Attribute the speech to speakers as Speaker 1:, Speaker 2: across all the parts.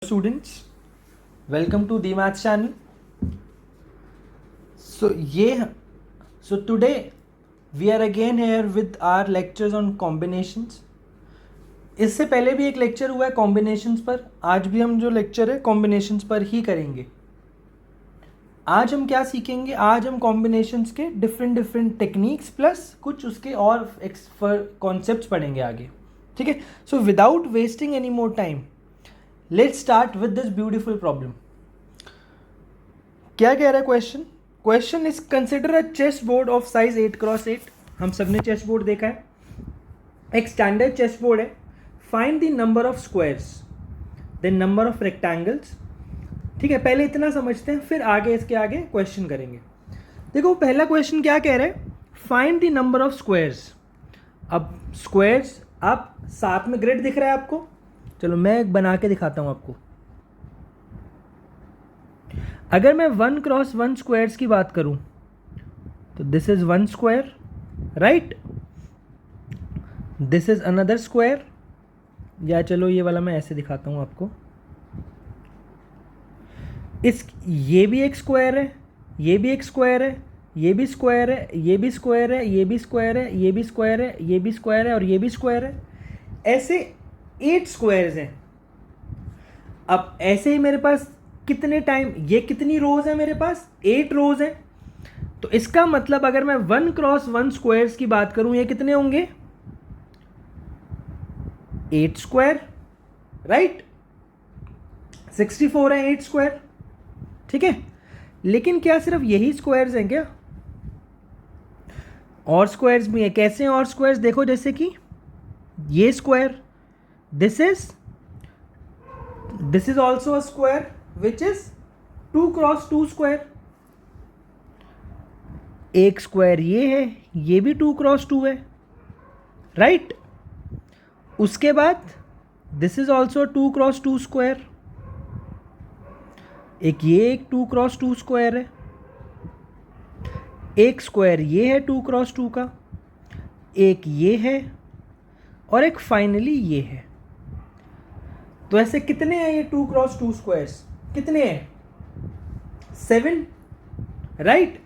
Speaker 1: Students, welcome to the Maths channel. So today we are again here with our lectures on combinations. इससे पहले भी एक lecture हुआ है कॉम्बिनेशंस पर. आज भी हम जो लेक्चर है कॉम्बिनेशंस पर ही करेंगे. आज हम क्या सीखेंगे? आज हम कॉम्बिनेशंस के डिफरेंट टेक्निक्स प्लस कुछ उसके और कॉन्सेप्ट्स पढ़ेंगे आगे. ठीक है. So without wasting any more time, let's start with this beautiful problem. क्या कह रहा है question? Question is consider a chess board of size 8x8. हम सब ने चेस बोर्ड देखा है. एक स्टैंडर्ड चेस बोर्ड है. Find the number of squares, then number of rectangles. ठीक है, पहले इतना समझते हैं, फिर आगे इसके आगे क्वेश्चन करेंगे. देखो पहला क्वेश्चन क्या कह रहा है? Find the number of squares. अब स्क्वायर्स आप साथ में ग्रिड दिख रहा है आपको. चलो मैं एक बना के दिखाता हूं आपको. अगर मैं 1x1 स्क्वायर्स की बात करूं तो this is 1 square, right. This is another square. या चलो ये वाला मैं ऐसे दिखाता हूं आपको. ये भी एक स्क्वायर है, ये भी एक स्क्वायर है, ये भी स्क्वायर है, ये भी स्क्वायर है, ये भी स्क्वायर है, ये भी स्क्वायर है, ये भी स्क्वायर है और ये भी स्क्वायर है. ऐसे 8 स्क्वायर्स हैं. अब ऐसे ही मेरे पास कितने टाइम, ये कितनी रोज है मेरे पास? 8 रोज है. तो इसका मतलब अगर मैं 1x1 स्क्वायर्स की बात करूं, ये कितने होंगे? 8 स्क्वायर, राइट. 64 है 8 स्क्वायर. ठीक है. लेकिन क्या सिर्फ यही स्क्वायर्स हैं क्या? और स्क्वायर्स भी हैं. कैसे हैं और स्क्वायर्स? देखो जैसे कि ये square, this is also a square which is 2x2 square. एक स्क्वायर ये है, ये भी 2x2 है, राइट. उसके बाद this is also 2x2 square. एक ये एक 2x2 स्क्वायर है. एक स्क्वायर ये है 2x2 का, एक ये है और एक फाइनली ये है. तो ऐसे कितने हैं ये 2x2 स्क्वायर्स? कितने हैं? 7, राइट.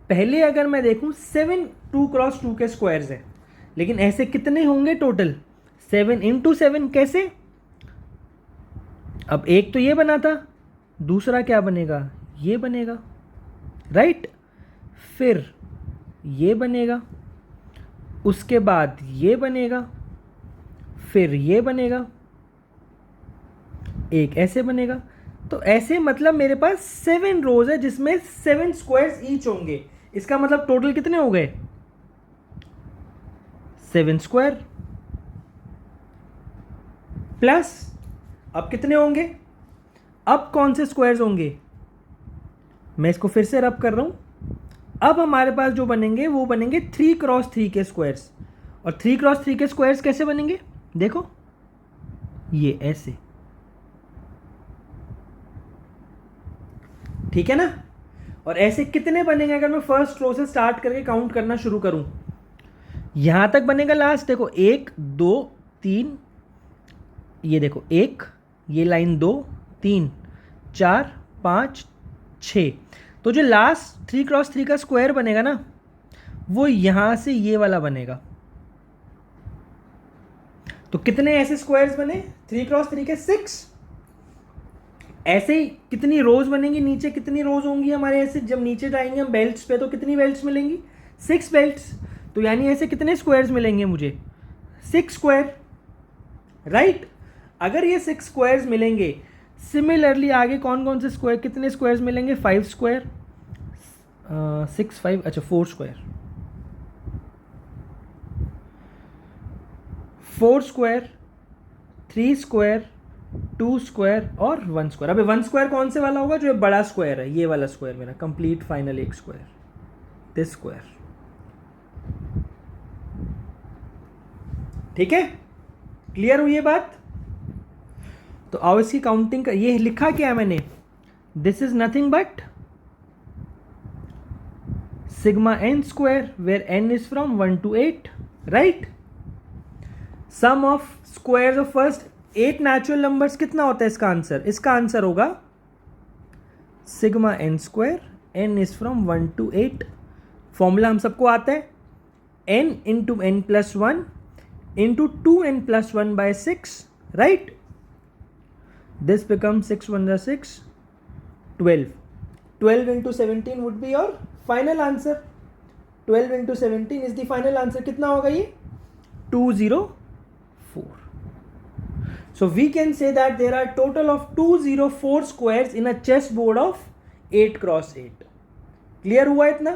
Speaker 1: पहले अगर मैं देखूं 7 2x2 के स्क्वायर्स हैं, लेकिन ऐसे कितने होंगे टोटल? 7 × 7. कैसे? अब एक तो ये बना था, दूसरा क्या बनेगा? ये बनेगा, राइट. फिर ये बनेगा, उसके बाद ये बनेगा, फिर ये बनेगा, एक ऐसे बनेगा. तो ऐसे मतलब मेरे पास 7 रोज है जिसमें 7 स्क्वायर्स ईच होंगे. इसका मतलब टोटल कितने हो गए? 7 स्क्वायर प्लस अब कितने होंगे? अब कौन से स्क्वायर्स होंगे? मैं इसको फिर से रब कर रहा हूं. अब हमारे पास जो बनेंगे वो बनेंगे 3x3 के स्क्वायर्स. और 3x3 के स्क्वायर्स कैसे बनेंगे? देखो ये ऐसे. ठीक है ना. और ऐसे कितने बनेंगे? अगर मैं फर्स्ट रो से स्टार्ट करके काउंट करना शुरू करूं, यहां तक बनेगा लास्ट. देखो 1 2 3, ये देखो 1, ये लाइन 2 3 4 5 6. तो जो लास्ट 3x3 का स्क्वायर बनेगा ना, वो यहां से ये वाला बनेगा. तो कितने ऐसे स्क्वायर्स बने 3x3 के? 6. ऐसे ही कितनी रोज बनेंगी? नीचे कितनी रोज होंगी हमारे? ऐसे जब नीचे जाएंगे हम बेल्ट्स पे तो कितनी बेल्ट्स मिलेंगी? 6 बेल्ट्स. तो यानी ऐसे कितने स्क्वायर्स मिलेंगे मुझे? 6 स्क्वायर, राइट. अगर ये 6 स्क्वायर्स मिलेंगे, सिमिलरली आगे कौन कौन से स्क्वायर, कितने स्क्वायर्स मिलेंगे? 5 स्क्वायर, 6 5, अच्छा 4 स्क्वायर, 4 स्क्वायर, 3 स्क्वायर, 2 स्क्वायर और 1 स्क्वायर. अबे 1 स्क्वायर कौन से वाला होगा? जो बड़ा स्क्वायर है, ये वाला स्क्वायर मेरा कंप्लीट फाइनल एक स्क्वायर, दिस स्क्वायर. ठीक है, क्लियर हुई ये बात? तो आओ इसकी काउंटिंग का. ये लिखा क्या है मैंने? This is nothing but sigma n square, where n is from 1 to 8, right. Sum of squares of first 8 natural numbers कितना होता है इसका आंसर? इसका आंसर होगा sigma n square, n is from 1 to 8. Formula हम सबको आता है, n into n plus 1 into 2n plus 1 by 6, right? This become 6 1 6, 12. 12 into 17 would be your final answer. 12 into 17 is the final answer. कितना होगा ये? 204. So we can say that there are total of 204 squares in a chessboard of 8 cross 8. Clear हुआ इतना?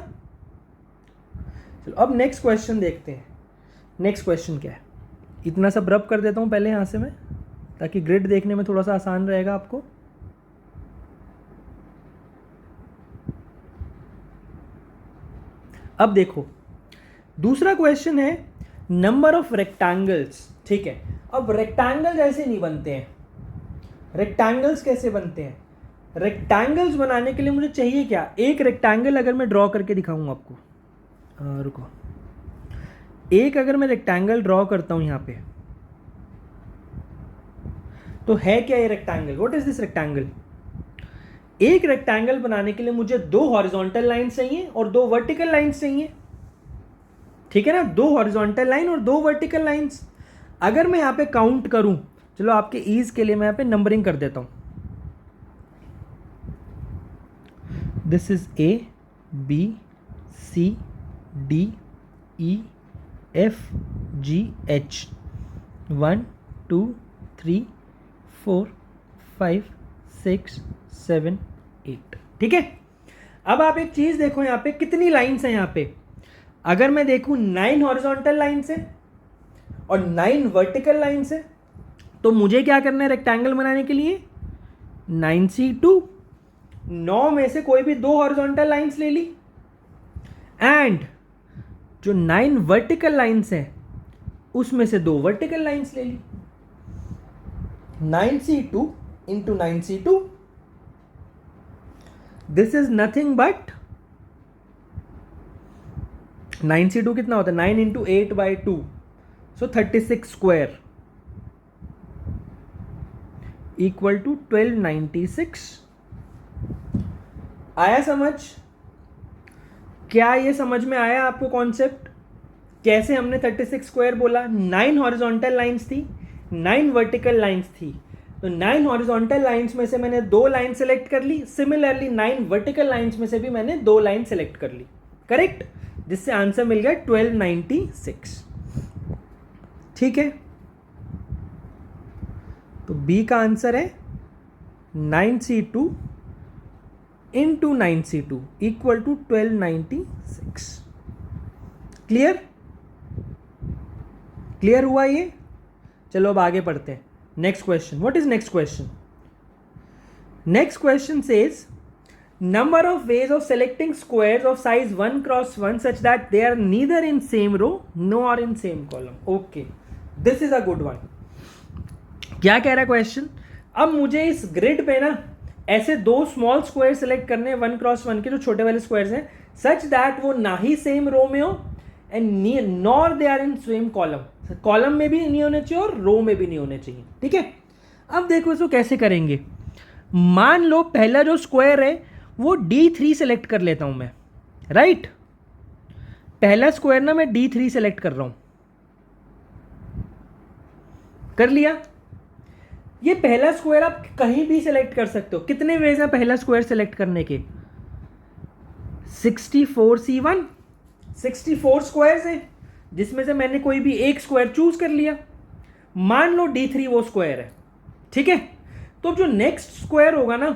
Speaker 1: चलो अब next question देखते हैं. Next question क्या है? इतना सब रब कर देता हूं पहले यहां से मैं, ताकि ग्रिड देखने में थोड़ा सा आसान रहेगा आपको. अब देखो दूसरा क्वेश्चन है नंबर ऑफ रेक्टेंगल्स. ठीक है, अब रेक्टेंगल ऐसे नहीं बनते हैं. रेक्टेंगल्स कैसे बनते हैं? रेक्टेंगल्स बनाने के लिए मुझे चाहिए क्या? एक रेक्टेंगल अगर मैं ड्रॉ करके दिखाऊंगा आपको, रुको, एक अगर मैं रेक्टेंगल ड्रॉ करता हूं यहां पे, तो है क्या ये rectangle? What is this rectangle? एक रेक्टेंगल बनाने के लिए मुझे 2 हॉरिजॉन्टल लाइन्स चाहिए और 2 वर्टिकल लाइन्स चाहिए. ठीक है ना, 2 हॉरिजॉन्टल लाइन और 2 वर्टिकल लाइन्स. अगर मैं यहां पे काउंट करूं, चलो आपके ईज के लिए मैं यहां पे नंबरिंग कर देता हूं. This is A, B, C, D, E, F, G, H. 1 2 3 4 5 6 7 8. ठीक है, अब आप एक चीज देखो, यहां पे कितनी लाइन्स हैं? यहां पे अगर मैं देखूं 9 हॉरिजॉन्टल लाइन्स है और 9 वर्टिकल लाइन्स है, तो मुझे क्या करना है रेक्टेंगल बनाने के लिए? 9c2. 9 में से कोई भी 2 हॉरिजॉन्टल लाइन्स ले ली, एंड जो 9 वर्टिकल लाइन्स है उसमें से 2 वर्टिकल लाइन्स ले ली. 9c2 into 9c2, this is nothing but 9c2 कितना होता है? 9 into 8 by 2, so 36 square equal to 1296. आया समझ? क्या ये समझ में आया आपको कॉन्सेप्ट? कैसे हमने 36 स्क्वायर बोला? 9 हॉरिजॉन्टल लाइंस थी, 9 वर्टिकल लाइंस थी. तो 9 हॉरिजॉन्टल लाइंस में से मैंने 2 लाइन सेलेक्ट कर ली. सिमिलरली 9 वर्टिकल लाइंस में से भी मैंने 2 लाइन सेलेक्ट कर ली. करेक्ट, जिससे आंसर मिल गया 1296. ठीक है, तो बी का आंसर है 9c2 into 9c2 equal to 1296. Clear? Clear हुआ ये? चलो अब आगे पढ़ते हैं. Next question. What is next question? Next question says number of ways of selecting squares of size 1 cross 1 such that they are neither in same row nor in same column. Okay, this is a good one. क्या कह रहा है question? अब मुझे इस grid पे ना ऐसे 2 स्मॉल स्क्वायर सेलेक्ट करने हैं 1 क्रॉस 1 के, जो छोटे वाले स्क्वायर्स हैं, सच दैट वो ना ही सेम रो में हो and nor they are in same column. Column में भी नहीं होने चाहिए और रो में भी नहीं होने चाहिए. ठीक है, अब देखो इसको कैसे करेंगे. मान लो पहला जो स्क्वायर है वो D3 सेलेक्ट कर लेता हूं मैं, राइट? पहला स्क्वायर ना मैं D3 सेलेक्ट कर रहा हूं. कर लिया. ये पहला स्क्वायर आप कहीं भी सेलेक्ट कर सकते हो. कितने वेज हैं पहला स्क्वायर सेलेक्ट करने के? 64c1. 64 स्क्वायर्स हैं, जिसमें से मैंने कोई भी एक स्क्वायर चूज कर लिया. मान लो D3 वो स्क्वायर है. ठीक है, तो जो नेक्स्ट स्क्वायर होगा ना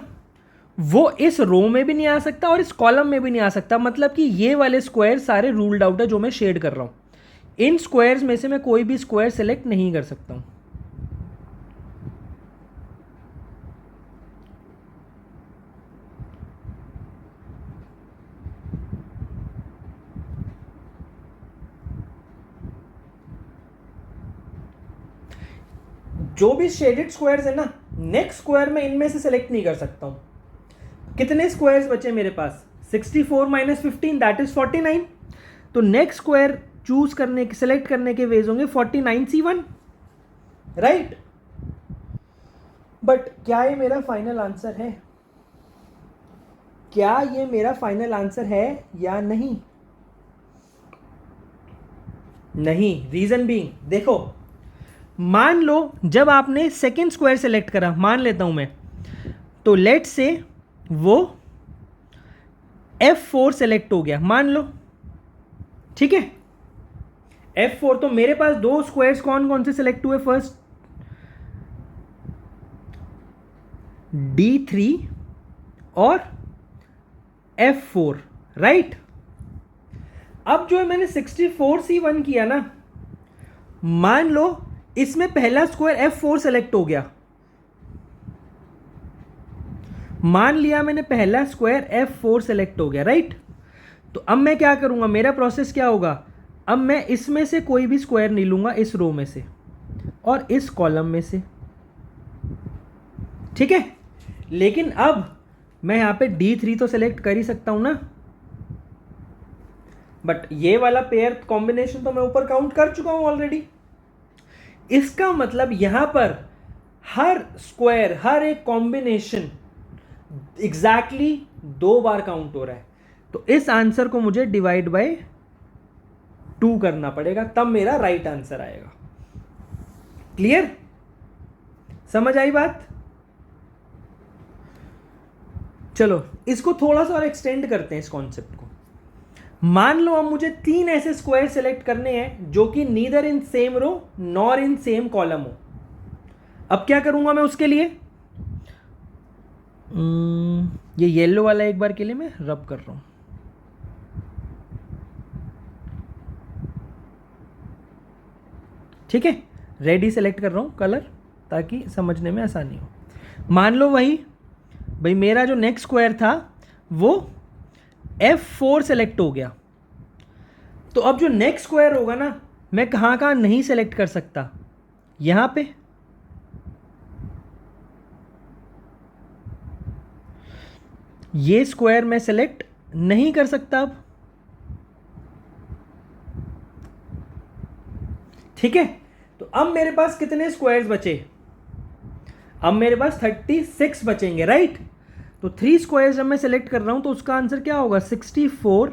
Speaker 1: वो इस रो में भी नहीं आ सकता और इस कॉलम में भी नहीं आ सकता. मतलब कि ये वाले स्क्वायर सारे रूल्ड आउट है जो मैं शेड कर रहा हूं. इन स्क्वायर्स में से मैं कोई भी स्क्वायर सेलेक्ट नहीं कर सकता हूं. जो भी शेडेड स्क्वायर्स है ना, नेक्स्ट स्क्वायर में इनमें से सेलेक्ट नहीं कर सकता हूं. कितने स्क्वायर्स बचे मेरे पास? 64 माइनस 15 दैट इज 49. तो नेक्स्ट स्क्वायर चूज करने के, सेलेक्ट करने के वेज होंगे 49c1, राइट? बट क्या ये मेरा फाइनल आंसर है? क्या ये मेरा फाइनल आंसर है या नहीं? नहीं। रीजन बीइंग, देखो मान लो जब आपने सेकेंड स्क्वायर सेलेक्ट करा, मान लेता हूं मैं, तो लेट से वो F4 सेलेक्ट हो गया, मान लो, ठीक है। F4, तो मेरे पास दो स्क्वायर्स कौन कौन से सेलेक्ट हुए? फर्स्ट D3 और F4, राइट। अब जो है मैंने 64C1 किया ना, मान लो इसमें पहला स्क्वायर F4 सेलेक्ट हो गया, मान लिया मैंने पहला स्क्वायर F4 सेलेक्ट हो गया, राइट। तो अब मैं क्या करूंगा, मेरा प्रोसेस क्या होगा, अब मैं इसमें से कोई भी स्क्वायर नहीं लूंगा, इस रो में से और इस कॉलम में से, ठीक है। लेकिन अब मैं यहां पे D3 तो सेलेक्ट कर ही सकता हूं ना, बट ये वाला पेयर कॉम्बिनेशन तो मैं ऊपर काउंट कर चुका हूं ऑलरेडी। इसका मतलब यहां पर हर स्क्वायर, हर एक कॉम्बिनेशन एग्जैक्टली 2 बार काउंट हो रहा है। तो इस आंसर को मुझे डिवाइड बाय 2 करना पड़ेगा, तब मेरा राइट आंसर आएगा। क्लियर? समझ आई बात? चलो इसको थोड़ा सा और एक्सटेंड करते हैं इस कॉन्सेप्ट को। मान लो अब मुझे 3 ऐसे स्क्वायर सेलेक्ट करने हैं जो कि neither in same row nor in same column हो। अब क्या करूंगा मैं उसके लिए? ये येलो वाला एक बार के लिए मैं रब कर रहा हूं, ठीक है। रेड ही सेलेक्ट कर रहा हूं कलर, ताकि समझने में आसानी हो। मान लो वही भाई मेरा जो नेक्स्ट स्क्वायर था वो F4 सेलेक्ट हो गया, तो अब जो नेक्स्ट स्क्वायर होगा ना, मैं कहां कहां नहीं सेलेक्ट कर सकता, यहां पे, ये स्क्वायर मैं सेलेक्ट नहीं कर सकता अब, ठीक है। तो अब मेरे पास कितने स्क्वायर्स बचे? अब मेरे पास 36 बचेंगे, राइट। तो 3 स्क्वायर्स जब मैं सेलेक्ट कर रहा हूं तो उसका आंसर क्या होगा? 64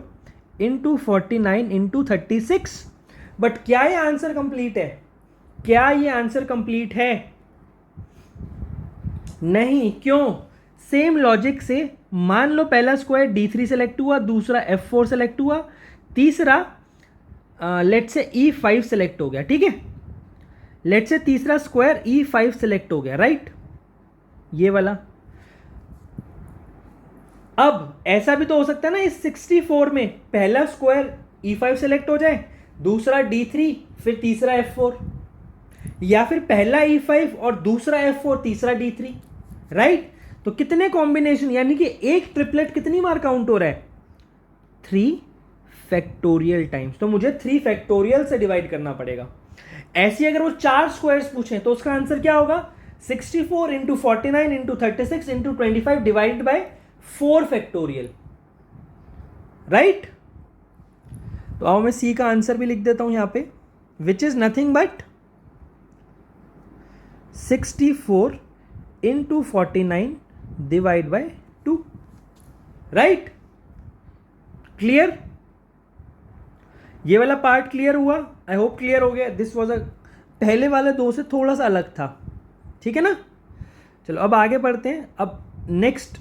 Speaker 1: इंटू 49 इंटू 36। बट क्या ये आंसर कंप्लीट है? क्या ये आंसर कंप्लीट है? नहीं। क्यों? सेम लॉजिक से मान लो पहला स्क्वायर D3 सेलेक्ट हुआ, दूसरा F4 सेलेक्ट हुआ, तीसरा लेट से E5 सेलेक्ट हो गया, ठीक है। लेट से तीसरा स्क्वायर E5 सेलेक्ट हो गया, राइट, ये वाला। अब ऐसा भी तो हो सकता है ना, इस 64 में पहला स्क्वायर E5 सेलेक्ट हो जाए, दूसरा D3, फिर तीसरा F4, या फिर पहला E5 और दूसरा F4, तीसरा D3, राइट। तो कितने कॉम्बिनेशन, यानी कि एक ट्रिपलेट कितनी बार काउंट हो रहा है? 3 फैक्टोरियल टाइम्स। तो मुझे 3 फैक्टोरियल से डिवाइड करना पड़ेगा। ऐसी अगर वो 4 स्क्वायर्स पूछें तो उसका आंसर क्या होगा? 64 into 49 into 36 into 25 divide by 4 factorial, right. तो आओ मैं सी का आंसर भी लिख देता हूं यहां पे, which is nothing but 64 into 49 divide by 2, right. Clear? ये वाला पार्ट क्लियर हुआ? आई होप क्लियर हो गया। दिस वॉज अ, पहले वाले 2 से थोड़ा सा अलग था, ठीक है ना। चलो अब आगे बढ़ते हैं। अब नेक्स्ट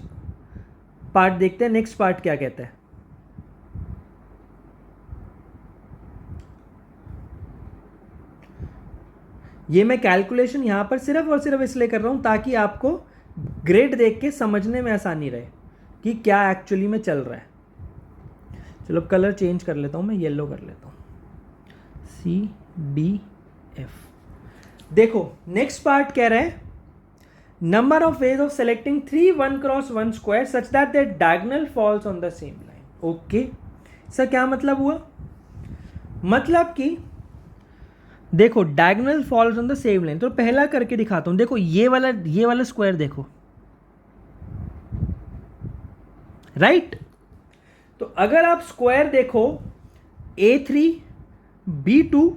Speaker 1: पार्ट देखते हैं, नेक्स्ट पार्ट क्या कहता है। ये मैं कैलकुलेशन यहां पर सिर्फ और सिर्फ इसलिए कर रहा हूं ताकि आपको ग्रेड देख के समझने में आसानी रहे कि क्या एक्चुअली में चल रहा है। चलो कलर चेंज कर लेता हूं, मैं येलो कर लेता हूं, CDF। देखो नेक्स्ट पार्ट कह रहा है number of ways of selecting 3 1 cross 1 square such that the diagonal falls on the same line. Okay sir, क्या मतलब हुआ? मतलब कि देखो diagonal falls on the same line, तो पहला करके दिखाता हूं। देखो ये वाला स्क्वायर देखो, राइट। तो अगर आप स्क्वायर देखो A3, B2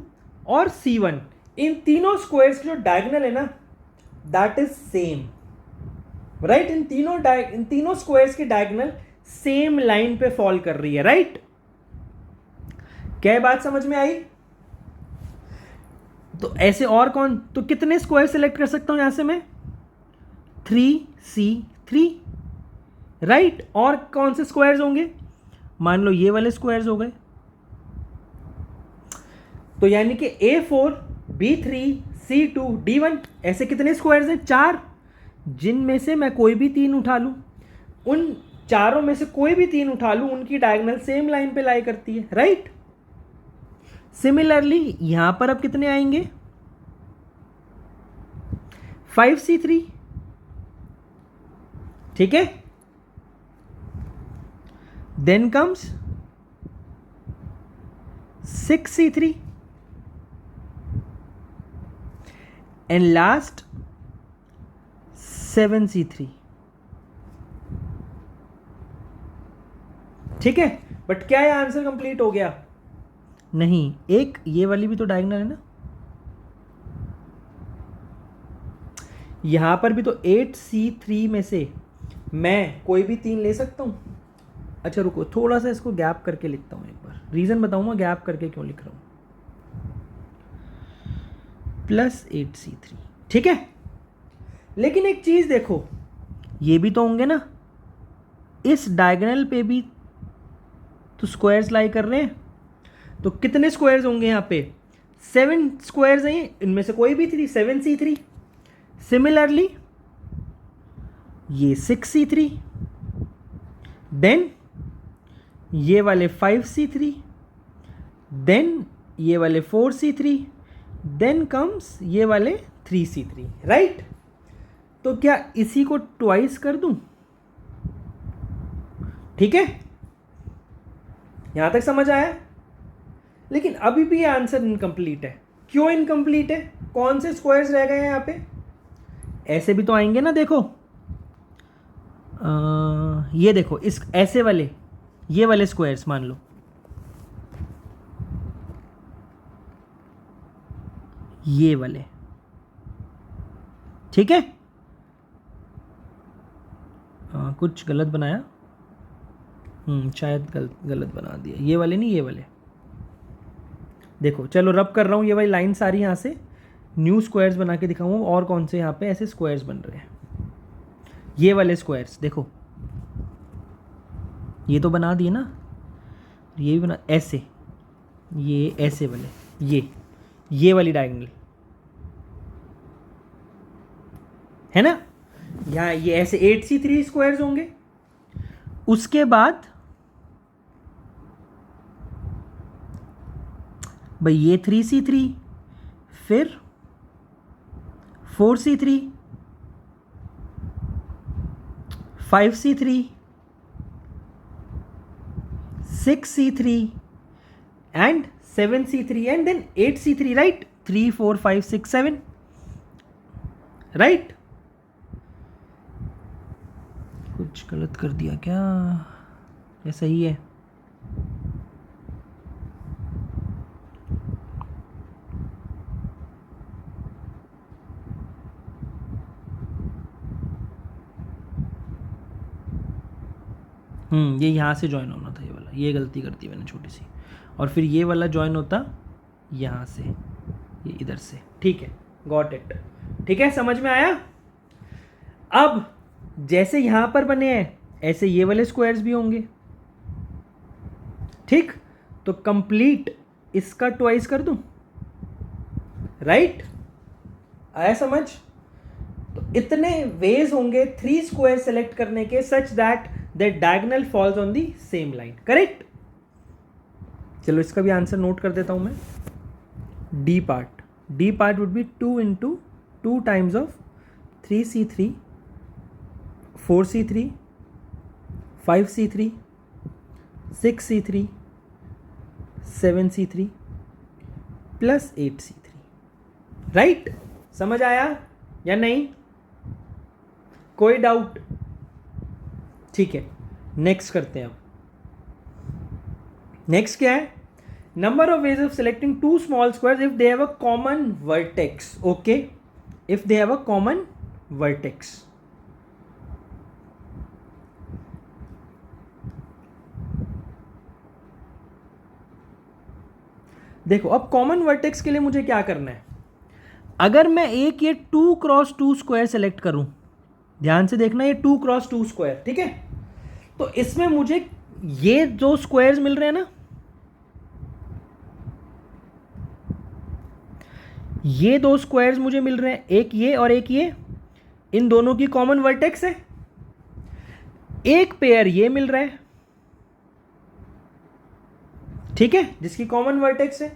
Speaker 1: और C1, इन तीनों स्क्वायर्स की जो डायगोनल है ना, दैट इज सेम, राइट। इन तीनों स्क्वायर्स की डायगोनल सेम लाइन पे फॉल कर रही है, राइट। क्या बात समझ में आई? तो ऐसे और कौन, तो कितने स्क्वायर सिलेक्ट कर सकता हूं यहां से मैं? 3C3, right. और कौन से स्क्वायर्स होंगे? मान लो ये वाले स्क्वायर्स हो गए। तो यानी कि A4, B3, C2, D1 ऐसे कितने स्क्वायर्स हैं? 4, जिनमें से मैं कोई भी 3 उठा लूं। उन चारों में से कोई भी 3 उठा लूं, उनकी डायगोनल सेम लाइन पे लाई करती है, राइट। सिमिलरली यहां पर अब कितने आएंगे? 5C3, ठीक है। Then comes 6C3 and last 7C3, ठीक है। बट क्या ये आंसर कंप्लीट हो गया? नहीं, एक ये वाली भी तो डायगोनल है ना, यहां पर भी तो 8C3 में से मैं कोई भी 3 ले सकता हूं। अच्छा रुको, थोड़ा सा इसको गैप करके लिखता हूं, एक बार रीजन बताऊंगा गैप करके क्यों लिख रहा हूं। +8C3, ठीक है। लेकिन एक चीज देखो, ये भी तो होंगे ना, इस डायगोनल पे भी तो स्क्वायर्स लाई कर रहे हैं। तो कितने स्क्वायर्स होंगे यहाँ पे? 7 स्क्वायर्स हैं, इनमें से कोई भी 3, 7C3। सिमिलरली ये 6C3, देन ये वाले 5C3, देन ये वाले 4C3, देन कम्स ये वाले 3C3, राइट। तो क्या इसी को ट्वाइस कर दूं? ठीक है, यहां तक समझ आया? लेकिन अभी भी ये आंसर इनकम्प्लीट है। क्यों इनकम्प्लीट है? कौन से स्क्वायर्स रह गए हैं यहाँ पे? ऐसे भी तो आएंगे ना, देखो ये देखो, इस ऐसे वाले, ये वाले स्क्वायर्स मान लो, ये वाले, ठीक है। कुछ गलत बनाया, शायद गलत बना दिया। ये वाले नहीं, ये वाले देखो, चलो रब कर रहा हूँ, ये वाली लाइन सारी यहाँ से न्यू स्क्वायर्स बना के दिखाऊंगा। और कौन से यहाँ पे ऐसे स्क्वायर्स बन रहे हैं? ये वाले स्क्वायर्स देखो, ये तो बना दिए ना, ये भी बना, ऐसे, ये ऐसे वाले, ये वाली डायगोनल है ना। यहाँ ये ऐसे 8C3 स्क्वायर्स होंगे। उसके बाद भाई ये 3C3, फिर 4C3, 5C3, 6C3 and 7C3 and then 8C3, right? 3, 4, 5, 6, 7, right? कुछ गलत कर दिया क्या? या सही है? ये यहाँ से ज्वाइन होना था, ये वाला, ये गलती कर दी मैंने छोटी सी। और फिर ये वाला ज्वाइन होता यहाँ से, ये इधर से, ठीक है, गॉट इट, ठीक है, समझ में आया? अब जैसे यहाँ पर बने हैं ऐसे ये वाले स्क्वायर्स भी होंगे, ठीक। तो कंप्लीट इसका ट्वाइस कर दूं, राइट? आया समझ? तो इतने वेज होंगे 3 स्क्वायर सेलेक्ट करने के, such that the diagonal falls on the same line, correct? चलो इसका भी आंसर नोट कर देता हूं मैं। D part would be 2 into 2 times of 3C3, 4C3, 5C3, 6C3, 7C3 plus 8C3, right? समझ आया या नहीं? कोई डाउट? ठीक है, नेक्स्ट करते हैं। अब नेक्स्ट क्या है? Number of ways of selecting 2 small squares if they have a common vertex. Okay, if they have a common vertex, देखो अब कॉमन वर्टेक्स के लिए मुझे क्या करना है, अगर मैं एक ये 2x2 स्क्वायर सेलेक्ट करूं, ध्यान से देखना ये 2x2 स्क्वायर, ठीक है, तो इसमें मुझे ये जो स्क्वायर्स मिल रहे हैं ना, ये दो स्क्वायर्स मुझे मिल रहे हैं, एक ये और एक ये, इन दोनों की कॉमन वर्टेक्स है। एक पेयर ये मिल रहा है, ठीक है, जिसकी कॉमन वर्टेक्स है।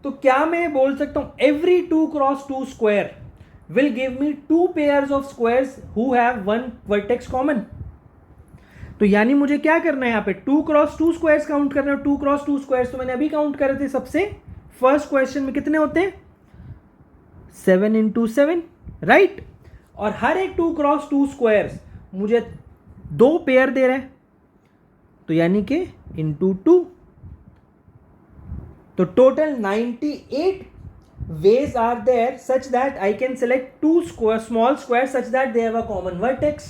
Speaker 1: तो क्या मैं बोल सकता हूं every 2x2 square will give me 2 pairs of squares who have 1 vertex common. तो यानी मुझे क्या करना है, यहां पे 2x2 स्क्वायर्स काउंट करना है। 2x2 स्क्वायर्स तो मैंने अभी काउंट करे थे सबसे फर्स्ट क्वेश्चन में, कितने होते हैं 7 × 7, राइट। और हर एक 2x2 स्क्वायर्स मुझे 2 पेयर दे रहा है, तो यानी कि इंटू 2, तो total 98 ways are there such that I can select 2 small squares such that they have a common vertex.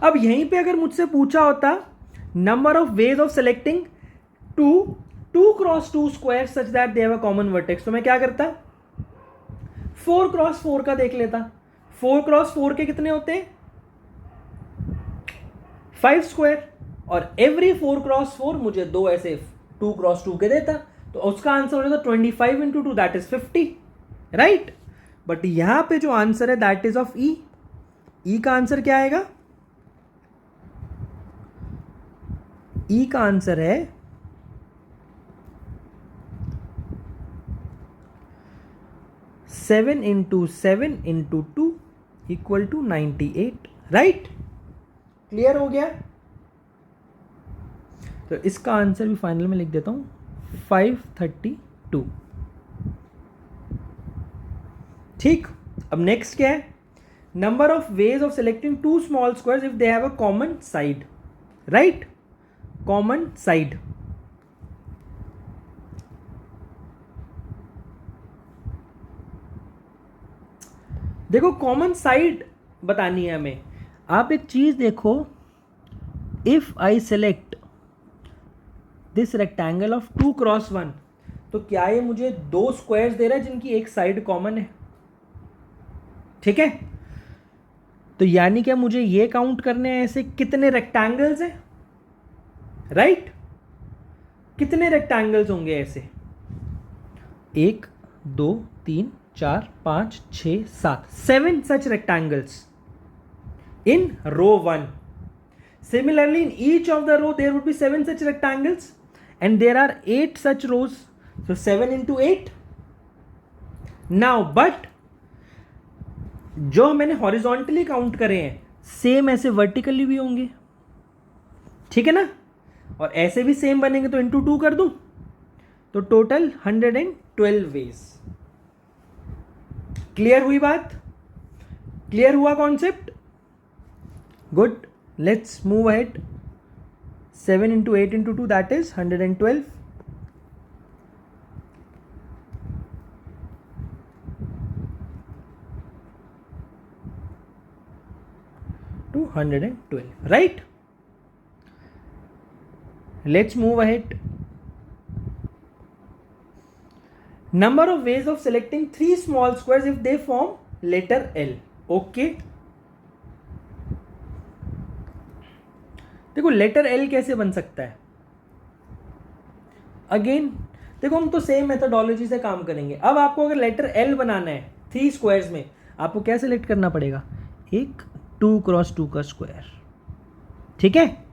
Speaker 1: अब यहीं पे अगर मुझसे पूछा होता number of ways of selecting 2x2 square such that they have a common vertex, तो मैं क्या करता 4x4 का देख लेता। 4x4 के कितने होते हैं 5 स्क्वायर, और एवरी 4x4 मुझे 2 ऐसे 2x2 के देता, तो उसका आंसर हो जाता 25 × 2 दैट इज 50, राइट। बट यहां पे जो आंसर है दैट इज ऑफ ई का आंसर क्या आएगा, ई का आंसर है 7 × 7 × 2 इक्वल टू 98, राइट। क्लियर हो गया। तो इसका आंसर भी फाइनल में लिख देता हूं 532। ठीक, अब नेक्स्ट क्या है, number of ways of selecting 2 small squares if they have a common side, right, common side. देखो कॉमन साइड बतानी है हमें। आप एक चीज देखो, if I select this rectangle of 2x1, तो क्या ये मुझे 2 स्क्वायर्स दे रहा है जिनकी एक साइड कॉमन है, ठीक है। तो यानी क्या मुझे ये काउंट करने हैं ऐसे कितने रेक्टेंगल्स हैं, राइट, कितने रेक्टेंगल्स होंगे ऐसे 1 2 3 4 5 6 7 7 such rectangles in row 1. Similarly, in each of the row there would be 7 such rectangles and there are 8 such rows. So 7 × 8. Now, but जो मैंने हॉरिजॉन्टली काउंट करे हैं सेम ऐसे वर्टिकली भी होंगे, ठीक है ना, और ऐसे भी सेम बनेंगे, तो इंटू 2 कर दूं, तो टोटल 112 वेज। क्लियर हुई बात, क्लियर हुआ concept, good. Let's move ahead. 7 × 8 × 2 that is 112, to 112, right? Let's move ahead. Number of ways of selecting 3 small squares if they form letter L. Okay. देखो letter L कैसे बन सकता है, again देखो हम तो सेम मेथोडोलॉजी से काम करेंगे। अब आपको अगर लेटर L बनाना है 3 स्क्वायर्स में, आपको क्या सेलेक्ट करना पड़ेगा, एक 2x2 का स्क्वायर, ठीक है।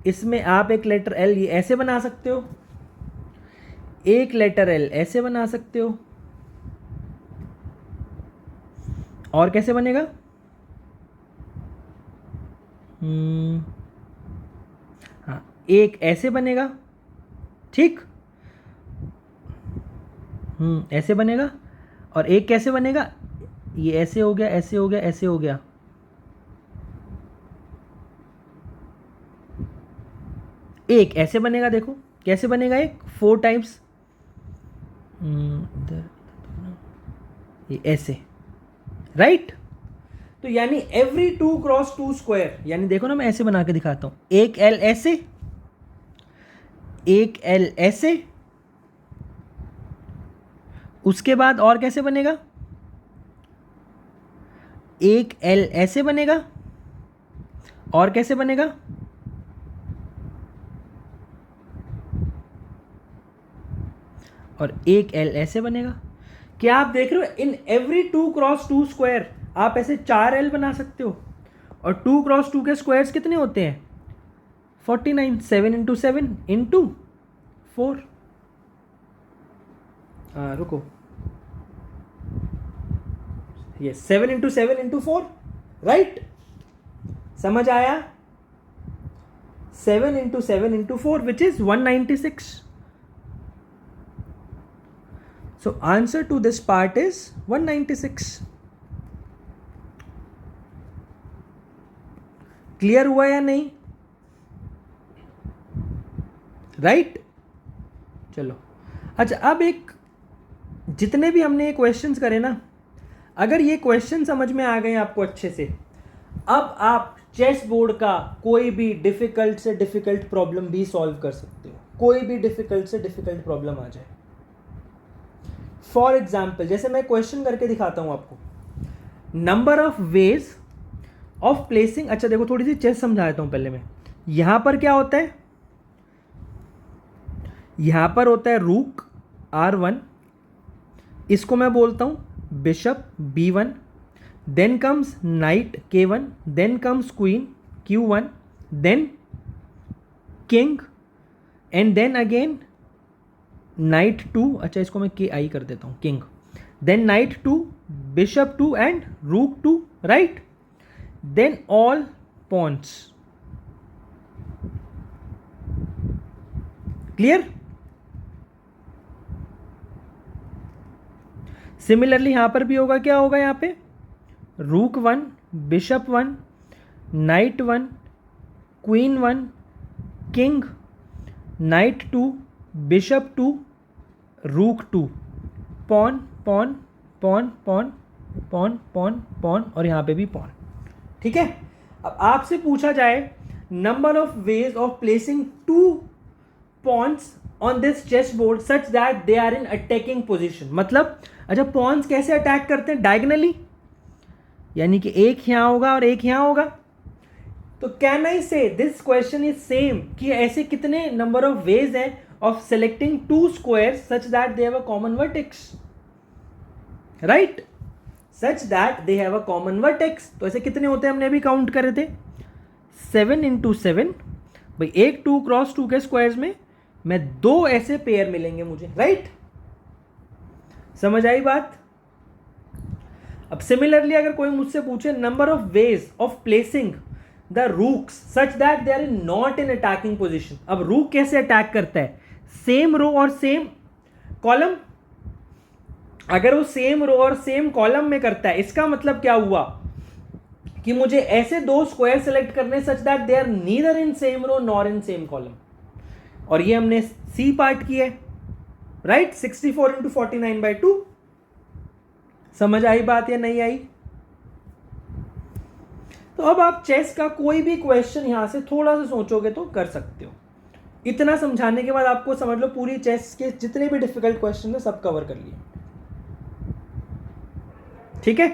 Speaker 1: इसमें आप एक लेटर L ये ऐसे बना सकते हो, एक लेटर L ऐसे बना सकते हो, और कैसे बनेगा, हाँ एक ऐसे बनेगा, ठीक, ऐसे बनेगा, और एक कैसे बनेगा, ये ऐसे हो गया, ऐसे हो गया, ऐसे हो गया, एक ऐसे बनेगा। देखो कैसे बनेगा, एक 4 टाइम्स ये ऐसे, राइट। तो यानी एवरी 2x2 स्क्वायर, यानी देखो ना मैं ऐसे बना के दिखाता हूं, एक L ऐसे, एक L ऐसे, उसके बाद और कैसे बनेगा, एक एल ऐसे बनेगा, और कैसे बनेगा, और एक एल ऐसे बनेगा। क्या आप देख रहे हो, इन एवरी 2x2 स्क्वायर आप ऐसे 4 एल बना सकते हो, और 2x2 के स्क्वायर्स कितने होते हैं, 49, 7 इंटू 7 इंटू 4। रुको, ये 7 इंटू 7 इंटू 4, राइट, समझ आया, 7 into 7 into 4 which is 196. So answer to this part is 196. Clear हुआ या नहीं, राइट? चलो अच्छा, अब एक जितने भी हमने ये क्वेश्चंस करे ना, अगर ये क्वेश्चन समझ में आ गए आपको अच्छे से, अब आप चेस बोर्ड का कोई भी डिफिकल्ट से डिफिकल्ट प्रॉब्लम भी सॉल्व कर सकते हो, कोई भी डिफिकल्ट से डिफिकल्ट प्रॉब्लम आ जाए। फॉर एग्जाम्पल, जैसे मैं क्वेश्चन करके दिखाता हूं आपको, number of ways of placing. अच्छा देखो, थोड़ी सी चेस समझा देता हूं पहले मैं। यहां पर क्या होता है, यहां पर होता है रूक R1, इसको मैं बोलता हूं bishop B1, then comes knight K1, then comes queen Q1, then king, and then again knight 2, अच्छा इसको मैं KI कर देता हूं, king, then knight 2, bishop 2 and rook 2, right, then all pawns. Clear? Similarly यहां पर भी होगा, क्या होगा यहां पे, rook 1, bishop 1, knight 1, queen 1, king, knight 2, bishop 2, rook 2, pawn pawn pawn pawn pawn pawn pawn, और यहां पे भी पॉन। ठीक है, अब आपसे पूछा जाए number of ways of placing 2 pawns on this chess board such that they are in attacking position. मतलब अच्छा, पॉन्स कैसे अटैक करते हैं, डायगनली, यानी कि एक यहां होगा और एक यहां होगा। तो कैन आई से दिस क्वेश्चन इज सेम, कि ऐसे कितने नंबर ऑफ वेज हैं of selecting 2 squares such that they have a common vertex, right, such that they have a common vertex. तो ऐसे कितने होते हैं, हमने अभी काउंट करे थे, 7 इंटू 7, भाई एक 2x2 के स्क्वायर्स में मैं 2 ऐसे पेयर मिलेंगे मुझे, राइट, समझ आई बात? अब सिमिलरली अगर कोई मुझसे पूछे number of ways of placing the rooks such that they are not in attacking position. अब रूक कैसे अटैक करता है, सेम रो और सेम कॉलम, अगर वो सेम रो और सेम कॉलम में करता है, इसका मतलब क्या हुआ कि मुझे ऐसे 2 स्क्वायर सेलेक्ट करने such that they are neither in same row nor in same column, और ये हमने सी पार्ट किया है, राइट, 64 इंटू 49/2। समझ आई बात या नहीं आई? तो अब आप चेस का कोई भी क्वेश्चन यहां से थोड़ा सा सोचोगे तो कर सकते हो। इतना समझाने के बाद आपको समझ लो पूरी चेस के जितने भी डिफिकल्ट क्वेश्चन है सब कवर कर लिए। ठीक है,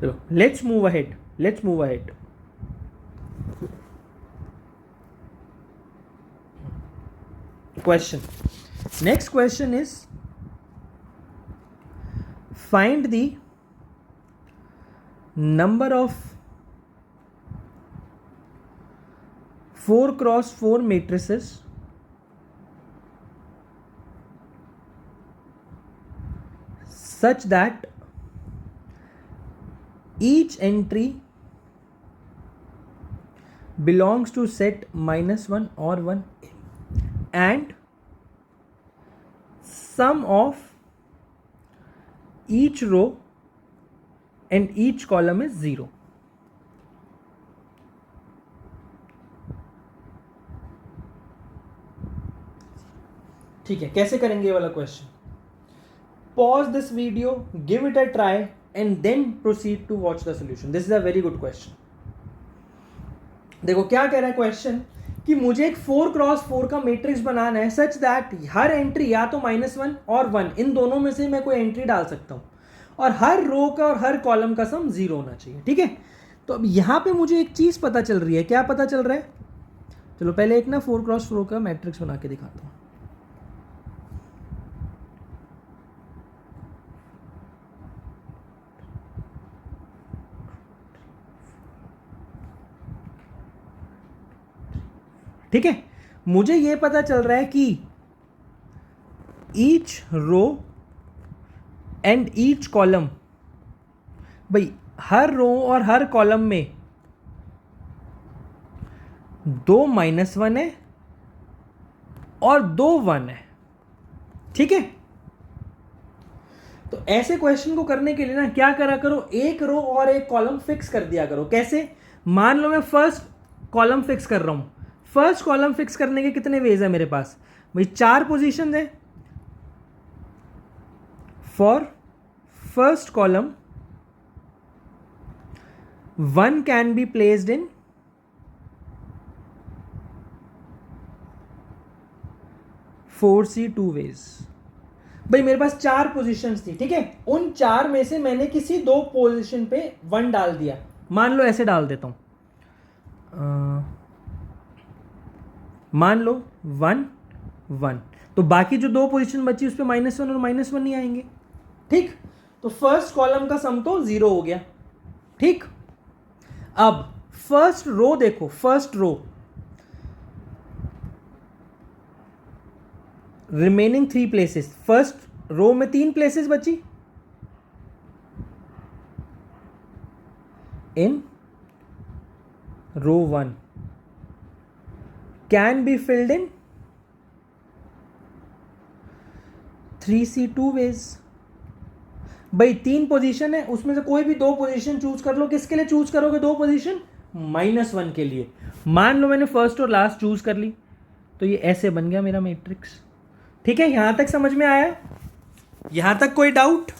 Speaker 1: चलो let's move ahead, let's move ahead. Question. Next question is, find the number of 4x4 matrices such that each entry belongs to set -1 or 1 and sum of each row and each column is 0. ठीक है, कैसे करेंगे ये वाला question? Pause this video, give it a try and then proceed to watch the solution. This is a very good question. देखो क्या कह रहा है क्वेश्चन, कि मुझे एक 4x4 का मैट्रिक्स बनाना है सच दैट हर एंट्री या तो -1 और 1 इन दोनों में से मैं कोई एंट्री डाल सकता हूँ और हर रो का और हर कॉलम का सम 0 होना चाहिए, ठीक है। तो अब यहाँ पे मुझे एक चीज़ पता चल रही है, क्या पता चल रहा है? चलो पहले एक ना 4x4 का मैट्रिक्स बना के दिखाता हूँ। ठीक है, मुझे ये पता चल रहा है कि each row and each column, भाई हर रो और हर कॉलम में 2 -1 है और 2 1 है, ठीक है। तो ऐसे क्वेश्चन को करने के लिए ना क्या करा करो, एक रो और एक कॉलम फिक्स कर दिया करो। कैसे? मान लो मैं फर्स्ट कॉलम फिक्स कर रहा हूं, फर्स्ट कॉलम फिक्स करने के कितने वेज है मेरे पास? भाई 4 पोजीशन है। For first column 1 can be placed in 4C 2 ways. भाई मेरे पास 4 पोजीशंस थी, ठीक है। उन 4 में से मैंने किसी 2 पोजीशन पे 1 डाल दिया। मान लो ऐसे डाल देता हूं, मान लो 1 1, तो बाकी जो 2 पोजीशन बची उस पर -1 और -1 नहीं आएंगे, ठीक। तो फर्स्ट कॉलम का सम तो 0 हो गया, ठीक। अब फर्स्ट रो देखो, first row remaining 3 places, first row में 3 प्लेसेस बची। In row 1 can be filled in 3C 2 ways. भाई 3 पोजीशन है, उसमें से कोई भी 2 पोजीशन चूज कर लो। किसके लिए चूज करोगे 2 पोजीशन? -1 के लिए। मान लो मैंने फर्स्ट और लास्ट चूज कर ली, तो ये ऐसे बन गया मेरा मैट्रिक्स, ठीक है। यहां तक समझ में आया? यहां तक कोई डाउट?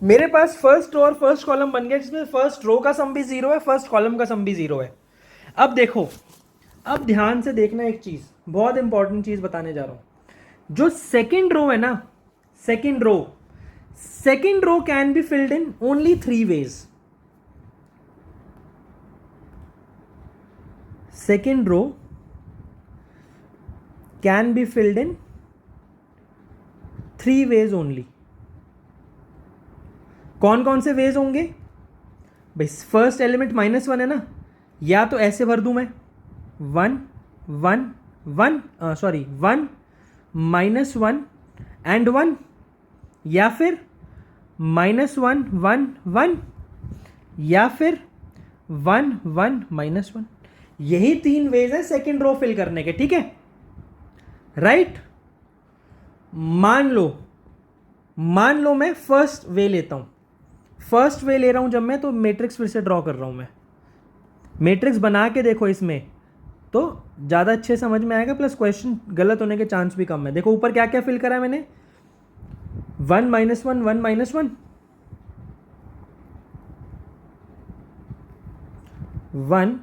Speaker 1: मेरे पास फर्स्ट रो और फर्स्ट कॉलम बन गया, जिसमें फर्स्ट रो का सम भी 0 है, फर्स्ट कॉलम का सम भी 0 है। अब देखो, अब ध्यान से देखना, एक चीज बहुत इंपॉर्टेंट चीज बताने जा रहा हूं। जो सेकेंड रो है ना, second row can be filled in only 3 ways. Second row can be filled in 3 ways only. कौन कौन से वेज होंगे? भाई फर्स्ट एलिमेंट -1 है ना, या तो ऐसे भर दूं मैं 1 1 1 सॉरी 1 -1 एंड 1, या फिर -1 1 1, या फिर 1 1 -1। यही 3 वेज है सेकेंड रो फिल करने के, ठीक है, राइट। मान लो मैं फर्स्ट वे लेता हूं, फर्स्ट वे ले रहा हूं जब मैं, तो मैट्रिक्स फिर से ड्रॉ कर रहा हूं मैं। मैट्रिक्स बना के देखो, इसमें तो ज़्यादा अच्छे समझ में आएगा, प्लस क्वेश्चन गलत होने के चांस भी कम है। देखो ऊपर क्या क्या फिल करा है मैंने, 1 -1 1 -1 1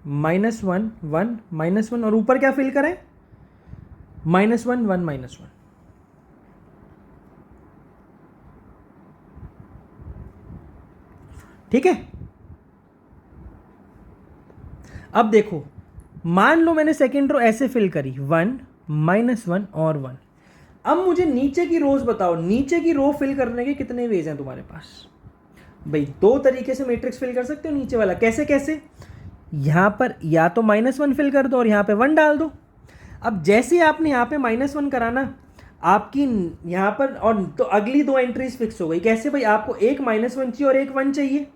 Speaker 1: -1 1 -1, और ऊपर क्या फिल करा है, -1 1 -1। ठीक है। अब देखो, मान लो मैंने सेकेंड रो ऐसे फिल करी 1 -1 और 1। अब मुझे नीचे की रोज बताओ, नीचे की रो फिल करने के कितने वेज हैं तुम्हारे पास? भाई 2 तरीके से मैट्रिक्स फिल कर सकते हो नीचे वाला। कैसे कैसे? यहां पर या तो -1 फिल कर दो और यहां पे 1 डाल दो। अब जैसे आपने यहां पे -1 कराना, आपकी यहां पर, और तो अगली 2 एंट्रीज फिक्स हो गई। कैसे भाई? आपको एक -1 चाहिए और एक 1 चाहिए,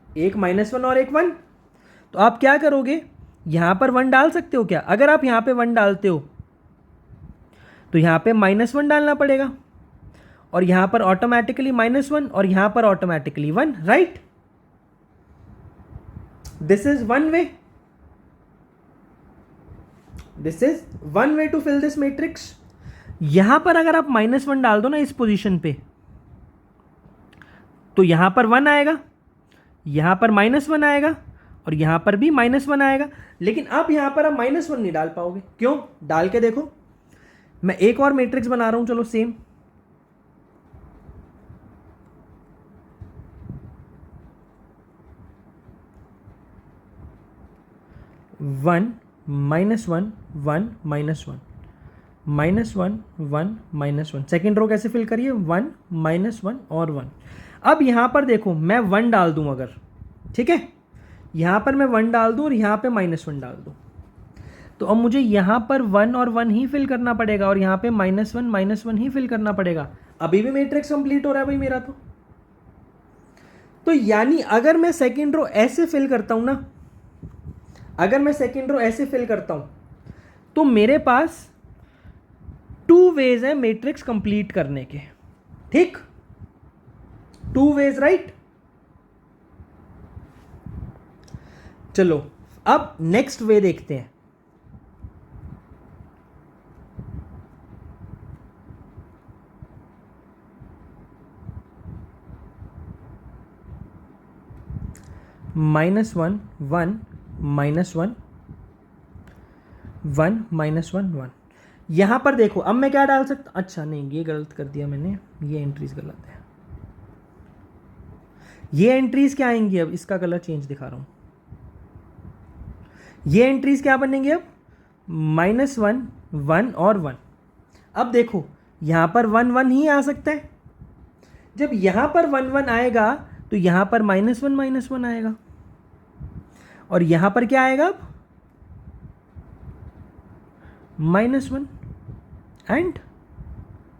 Speaker 1: एक -1 और एक 1। तो आप क्या करोगे, यहां पर 1 डाल सकते हो क्या? अगर आप यहां पे 1 डालते हो तो यहां पे -1 डालना पड़ेगा, और यहां पर ऑटोमेटिकली -1 और यहां पर automatically 1, right. This is one way, this is one way to fill this matrix. यहां पर अगर आप -1 डाल दो ना इस पोजीशन पे, तो यहां पर 1 आएगा, यहां पर -1 आएगा, और यहाँ पर भी -1 आएगा, लेकिन अब यहाँ पर आप -1 नहीं डाल पाओगे। क्यों? डाल के देखो, मैं एक और मैट्रिक्स बना रहा हूँ, चलो सेम। वन -1 1 -1 -1 1 -1। सेकेंड रो कैसे फिल करिए? 1 -1 और 1। अब यहाँ पर देखो, मैं 1 डाल दूँ अगर, ठीक है, यहाँ पर मैं 1 डाल दूँ और यहाँ पे -1 डाल दूँ, तो अब मुझे यहाँ पर 1 और 1 ही फिल करना पड़ेगा और यहाँ पे -1 -1 ही फिल करना पड़ेगा। अभी भी मैट्रिक्स कंप्लीट हो रहा है भाई मेरा। तो यानी अगर मैं सेकेंड रो ऐसे फिल करता हूँ ना, अगर मैं सेकेंड रो ऐसे फिल करता हूँ, तो मेरे पास 2 वेज है मैट्रिक्स कंप्लीट करने के। ठीक, 2 वेज, राइट। चलो अब नेक्स्ट वे देखते हैं। -1 1 -1 1 -1 1। यहां पर देखो, अब मैं क्या डाल सकता, अच्छा नहीं, ये गलत कर दिया मैंने, ये एंट्रीज गलत है। ये एंट्रीज क्या आएंगी? अब इसका कलर चेंज दिखा रहा हूं। ये एंट्रीज क्या बनेंगी अब? -1 1 और 1। अब देखो, यहां पर 1 1 ही आ सकता है। जब यहां पर 1 1 आएगा तो यहां पर -1 -1 आएगा, और यहां पर क्या आएगा अब? -1 एंड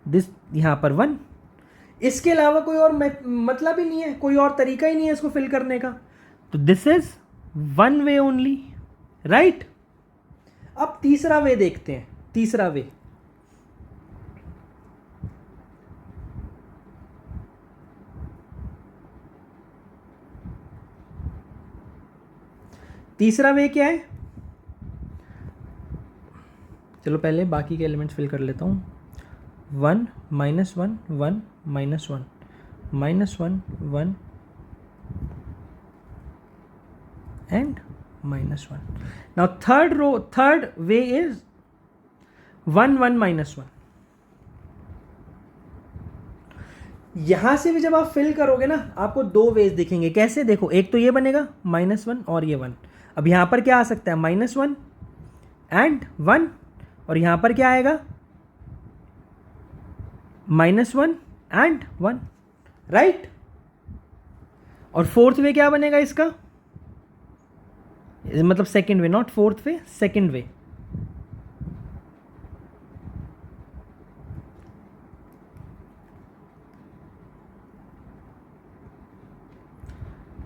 Speaker 1: दिस, यहां पर 1। इसके अलावा कोई और मतलब ही नहीं है, कोई और तरीका ही नहीं है इसको फिल करने का। तो this is 1 way only, right. अब तीसरा वे देखते हैं। तीसरा वे, तीसरा वे क्या है? चलो पहले बाकी के एलिमेंट्स फिल कर लेता हूँ। 1 -1 1 -1 -1 1 and -1। Now third way is 1 1 -1। यहां से भी जब आप फिल करोगे ना, आपको 2 वेज दिखेंगे। कैसे? देखो, एक तो ये बनेगा -1 और ये 1। अब यहां पर क्या आ सकता है? -1 एंड 1, और यहां पर क्या आएगा? -1 एंड 1, राइट। और फोर्थ वे क्या बनेगा इसका? मतलब second way, not fourth way, second way.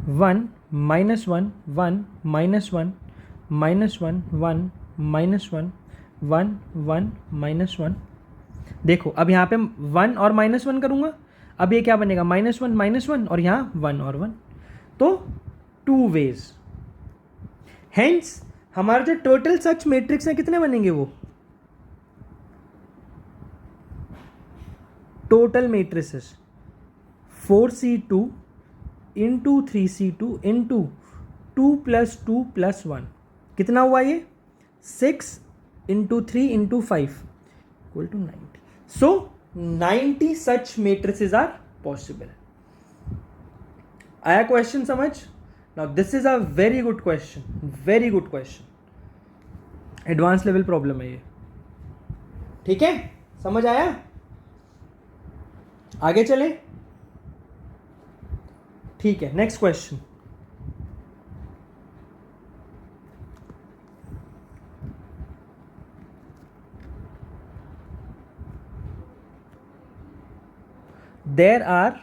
Speaker 1: -1 -1 1 -1 -1 1 -1 1 1 -1। देखो, अब यहाँ पे 1 और -1 करूँगा, अब ये क्या बनेगा? -1 -1 और यहाँ 1 और 1। तो 2 वेज। हेंस हमारा जो टोटल सच मैट्रिक्स है कितने बनेंगे? वो total matrices 4c2 into 3c2 into 2 + 2 + 1, कितना हुआ ये? 6 into 3 into 5 equal to 90। So 90 such matrices are possible. आया क्वेश्चन समझ? Now this is a very good question, very good question. Advance level problem है ये, ठीक है? समझ आया? आगे चले, ठीक है। Next question, there are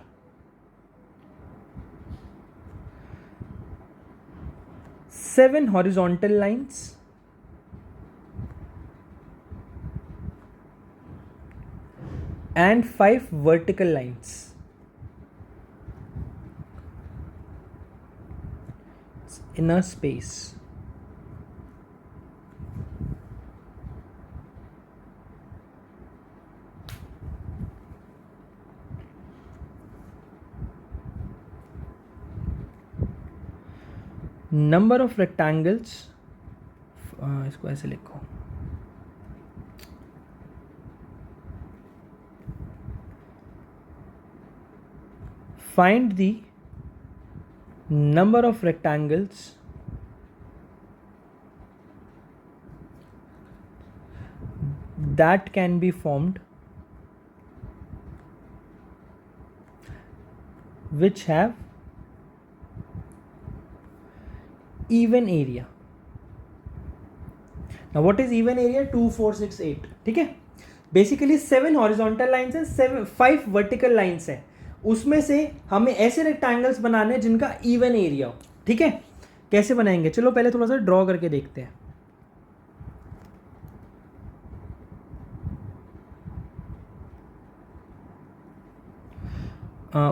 Speaker 1: 7 horizontal lines and 5 vertical lines in a space. Number of rectangles, इसको ऐसे लिखो, find the number of rectangles that can be formed which have even area. Now what is even area? 2 4 6 8. ठीक है, basically 7 horizontal lines हैं, 5 vertical lines हैं, उसमें से हमें ऐसे रेक्टेंगल्स बनाने हैं जिनका इवन एरिया हो. ठीक है, कैसे बनाएंगे? चलो पहले थोड़ा सा ड्रॉ करके देखते हैं.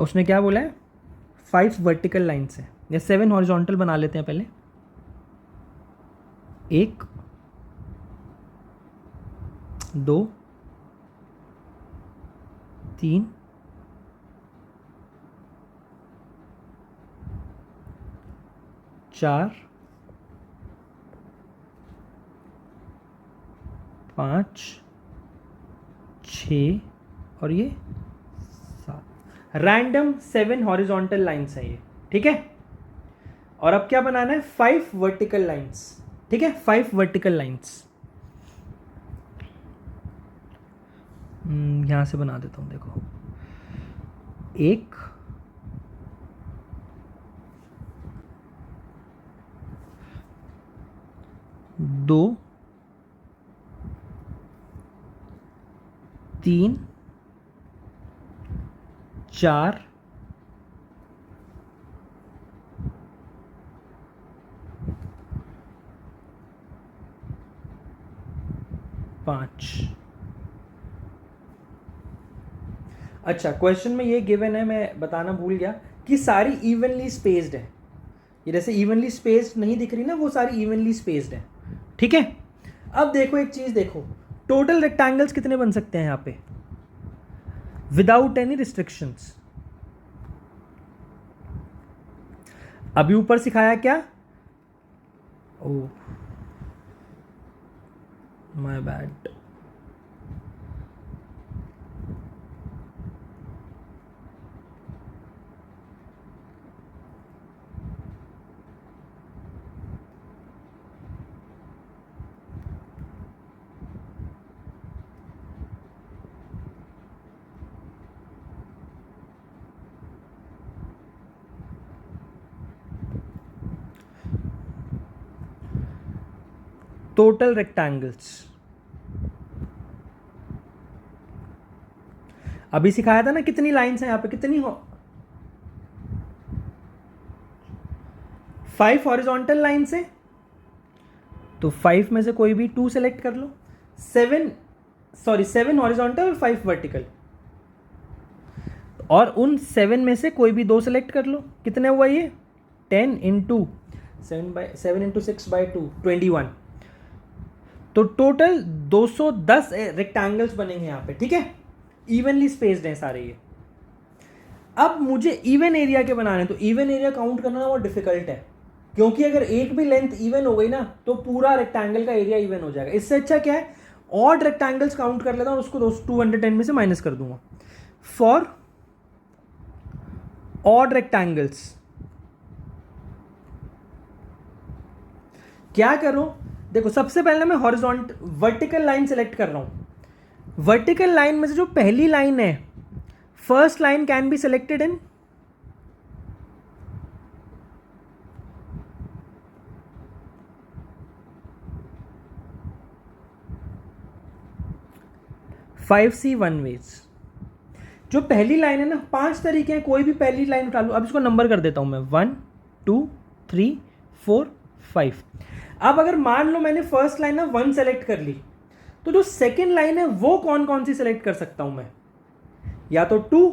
Speaker 1: उसने क्या बोला है? 5 वर्टिकल लाइन्स है या 7 हॉरिजॉन्टल बना लेते हैं पहले. 1 2 3 4 5 6 और ये 7. रैंडम 7 हॉरिजॉन्टल लाइन्स है ये. ठीक है, और अब क्या बनाना है? 5 वर्टिकल लाइन्स. ठीक है, 5 वर्टिकल लाइन्स. यहां से बना देता हूं. देखो, 1 2 3 4 5. अच्छा, क्वेश्चन में ये गिवन है, मैं बताना भूल गया कि सारी इवनली स्पेस्ड है. ये जैसे इवनली स्पेस्ड नहीं दिख रही ना, वो सारी इवनली स्पेस्ड है. ठीक है, अब देखो एक चीज देखो, टोटल रेक्टेंगल्स कितने बन सकते हैं यहाँ पे विदाउट एनी रिस्ट्रिक्शंस? अभी ऊपर सिखाया क्या? Oh my bad. Total rectangles अभी सिखाया था ना, कितनी लाइंस हैं यहाँ पे, कितनी हो? 5 हॉरिजॉन्टल लाइंस है, तो 5 में से कोई भी 2 सेलेक्ट कर लो. 7 हॉरिजॉन्टल और 5 वर्टिकल, और उन 7 में से कोई भी 2 सेलेक्ट कर लो. कितने हुआ ये? 10 इंटू 7 इंटू 6/2 21. तो टोटल 210 रेक्टेंगल्स बनेंगे यहाँ पे. ठीक है, इवनली स्पेस्ड हैं सारे ये. अब मुझे इवन एरिया के बनाने, तो इवन एरिया काउंट करना बहुत डिफिकल्ट है, क्योंकि अगर एक भी लेंथ इवन हो गई ना तो पूरा रेक्टेंगल का एरिया इवन हो जाएगा. इससे अच्छा क्या है, ऑड रेक्टेंगल्स काउंट कर लेता हूँ, उसको 210 में से माइनस कर दूंगा. फॉर ऑड रेक्टेंगल्स क्या करो? देखो, सबसे पहले मैं हॉरिजॉन्टल वर्टिकल लाइन सेलेक्ट कर रहा हूं. वर्टिकल लाइन में से जो पहली लाइन है, first line can be selected in 5C one ways. जो पहली लाइन है ना, 5 तरीके हैं, कोई भी पहली लाइन उठा लो. अब इसको नंबर कर देता हूं मैं, 1 2 3 4 5. अब अगर मान लो मैंने फर्स्ट लाइन ना 1 सेलेक्ट कर ली, तो जो सेकेंड लाइन है वो कौन कौन सी सेलेक्ट कर सकता हूं मैं? या तो 2,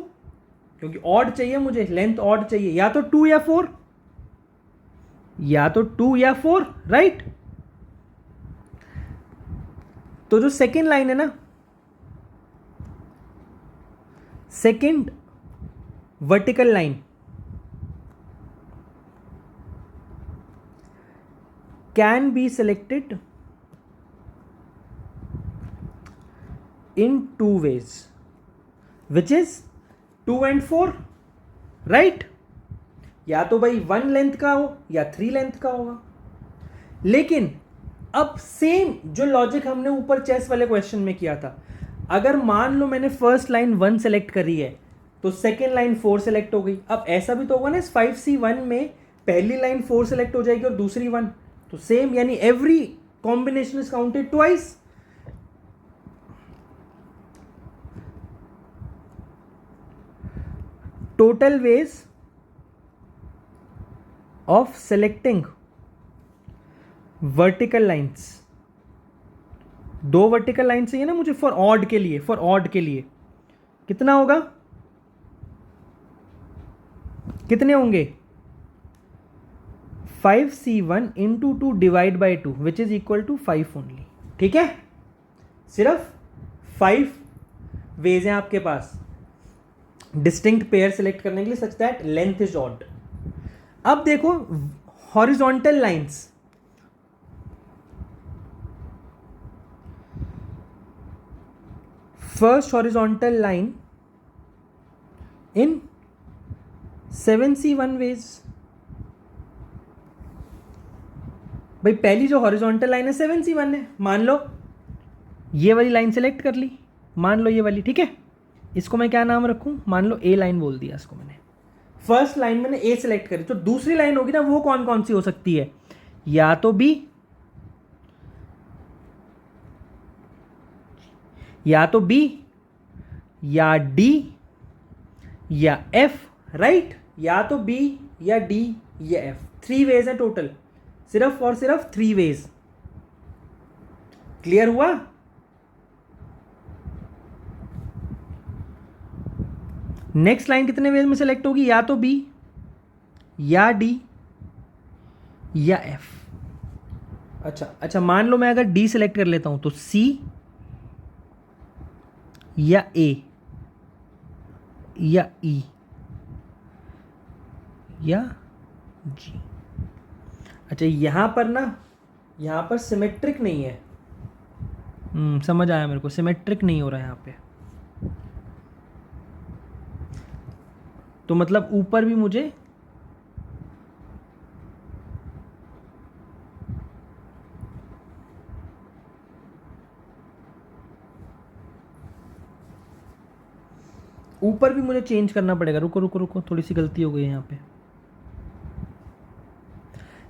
Speaker 1: क्योंकि ऑड चाहिए मुझे, लेंथ ऑड चाहिए, या तो 2 या 4, या तो 2 या 4, राइट. तो जो सेकेंड लाइन है ना, second vertical line, can be selected in 2 ways, which is 2 and 4, right? या तो भाई 1 लेंथ का हो या 3 लेंथ का होगा। लेकिन अब सेम जो लॉजिक हमने ऊपर चेस वाले क्वेश्चन में किया था, अगर मान लो मैंने फर्स्ट लाइन 1 सेलेक्ट करी है तो सेकेंड लाइन 4 सेलेक्ट हो गई। अब ऐसा भी तो होगा ना, इस 5C1 में पहली लाइन 4 सेलेक्ट हो जाएगी और दूसरी 1, तो सेम, यानी every combination is counted twice. Total veg of selecting vertical lines, 2 vertical line चाहिए ना मुझे फॉर ऑड के लिए, कितना होगा, कितने होंगे, 5C1 into 2 divide by 2 which is equal to 5 only. ठीक है, सिर्फ 5 वेज हैं आपके पास डिस्टिंक्ट पेयर सेलेक्ट करने के लिए, such that length is odd. अब देखो horizontal lines, first horizontal line in 7C1 ways. भाई पहली जो हॉरिजॉन्टल लाइन है 7C1 है, मान लो ये वाली लाइन सेलेक्ट कर ली, मान लो ये वाली, ठीक है, इसको मैं क्या नाम रखूं, मान लो ए लाइन बोल दिया इसको मैंने। फर्स्ट लाइन मैंने ए सेलेक्ट करी, तो दूसरी लाइन होगी ना, वो कौन कौन सी हो सकती है, या तो बी, या डी या एफ, राइट? या तो बी या डी या एफ। 3 वेज है टोटल, सिर्फ और सिर्फ 3 वेज। क्लियर हुआ? नेक्स्ट लाइन कितने वेज में सेलेक्ट होगी, या तो बी या डी या एफ। अच्छा, मान लो मैं अगर डी सेलेक्ट कर लेता हूं तो सी या ए या ई या जी। अच्छा, यहां पर सिमेट्रिक नहीं है, समझ आया मेरे को, सिमेट्रिक नहीं हो रहा है यहां पे, तो मतलब ऊपर भी मुझे चेंज करना पड़ेगा। रुको, थोड़ी सी गलती हो गई यहाँ पे।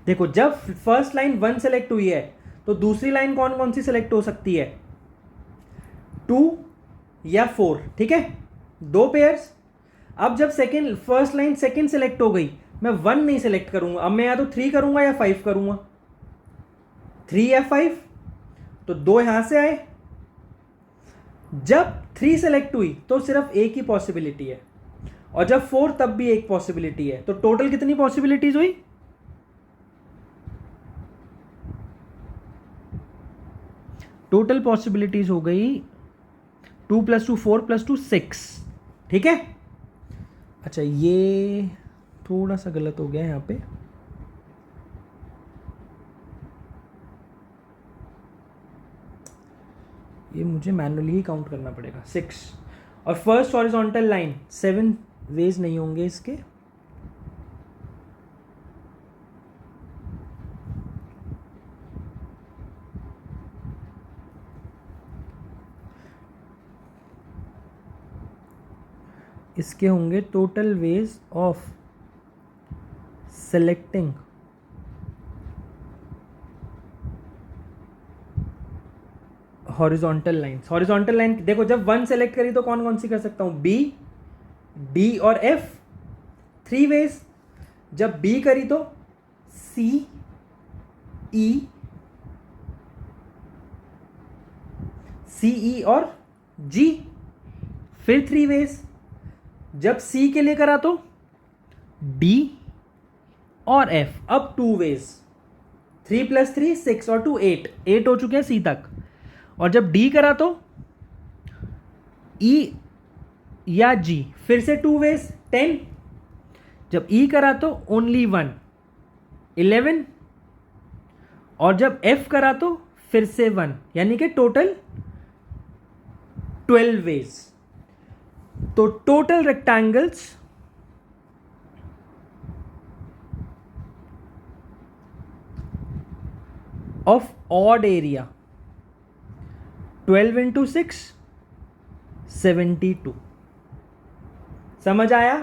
Speaker 1: देखो, जब फर्स्ट लाइन 1 सेलेक्ट हुई है तो दूसरी लाइन कौन कौन सी सेलेक्ट हो सकती है, 2 या 4, ठीक है, 2 पेयर्स। अब जब फर्स्ट लाइन सेकंड सेलेक्ट हो गई, मैं 1 नहीं सेलेक्ट करूंगा, अब मैं या तो 3 करूंगा या 5 करूंगा, 3 या 5, तो 2 यहां से आए। जब 3 सेलेक्ट हुई तो सिर्फ एक ही पॉसिबिलिटी है, और जब 4 तब भी एक पॉसिबिलिटी है, तो टोटल कितनी पॉसिबिलिटीज हुई, टोटल पॉसिबिलिटीज हो गई 2 + 2 4 + 2 6, ठीक है। अच्छा, ये थोड़ा सा गलत हो गया यहाँ पे, ये मुझे मैनुअली ही काउंट करना पड़ेगा, 6। और फर्स्ट हॉरिजॉन्टल लाइन 7 वेज नहीं होंगे इसके, इसके होंगे total veg of selecting horizontal lines. Horizontal line देखो, जब 1 सेलेक्ट करी तो कौन कौन सी कर सकता हूं, बी, डी और एफ, 3 वेज। जब बी करी तो सी, ई, और जी, फिर 3 वेज। जब सी के लिए करा तो डी और एफ, अब 2 वेज, 3 + 3 6 और 2 8 हो चुके हैं सी तक। और जब डी करा तो ई या जी, फिर से 2 वेज, 10। जब ई करा तो ओनली 1, 11। और जब f करा तो फिर से 1, यानी कि टोटल 12 वेज। तो total rectangles of odd area 12 into 6 72। समझ आया?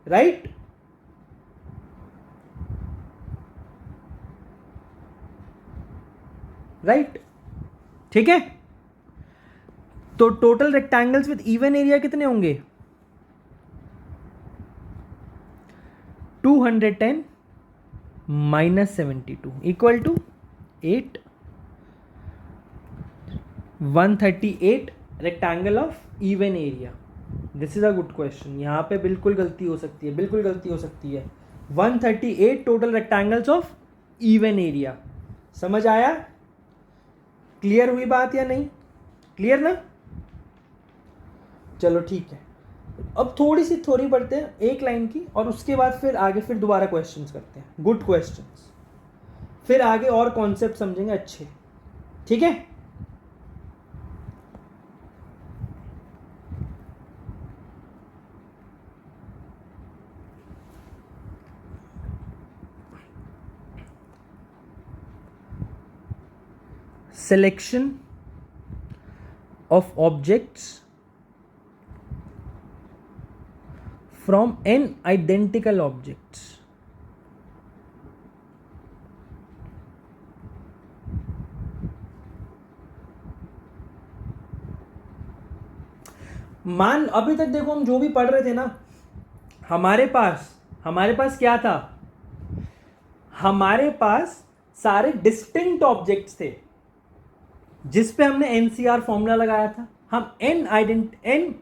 Speaker 1: राइट? राइट, ठीक है। तो total rectangles with even area कितने होंगे? 210 minus 72 equal to 8। 138 rectangle of even area. This is a good question. यहाँ पे बिल्कुल गलती हो सकती है, बिल्कुल गलती हो सकती है। 138 total rectangles of even area. समझ आया? क्लियर हुई बात या नहीं? क्लियर ना? चलो ठीक है। अब थोड़ी सी थ्योरी पढ़ते हैं एक लाइन की, और उसके बाद फिर आगे फिर दोबारा क्वेश्चंस करते हैं, गुड क्वेश्चंस। फिर आगे और कॉन्सेप्ट समझेंगे अच्छे, ठीक है। Selection of objects from n identical objects. मान अभी तक देखो हम जो भी पढ़ रहे थे ना, हमारे पास क्या था? हमारे पास सारे डिस्टिंक्ट ऑब्जेक्ट्स थे जिस पे हमने एनसीआर फॉर्मूला लगाया था। हम एन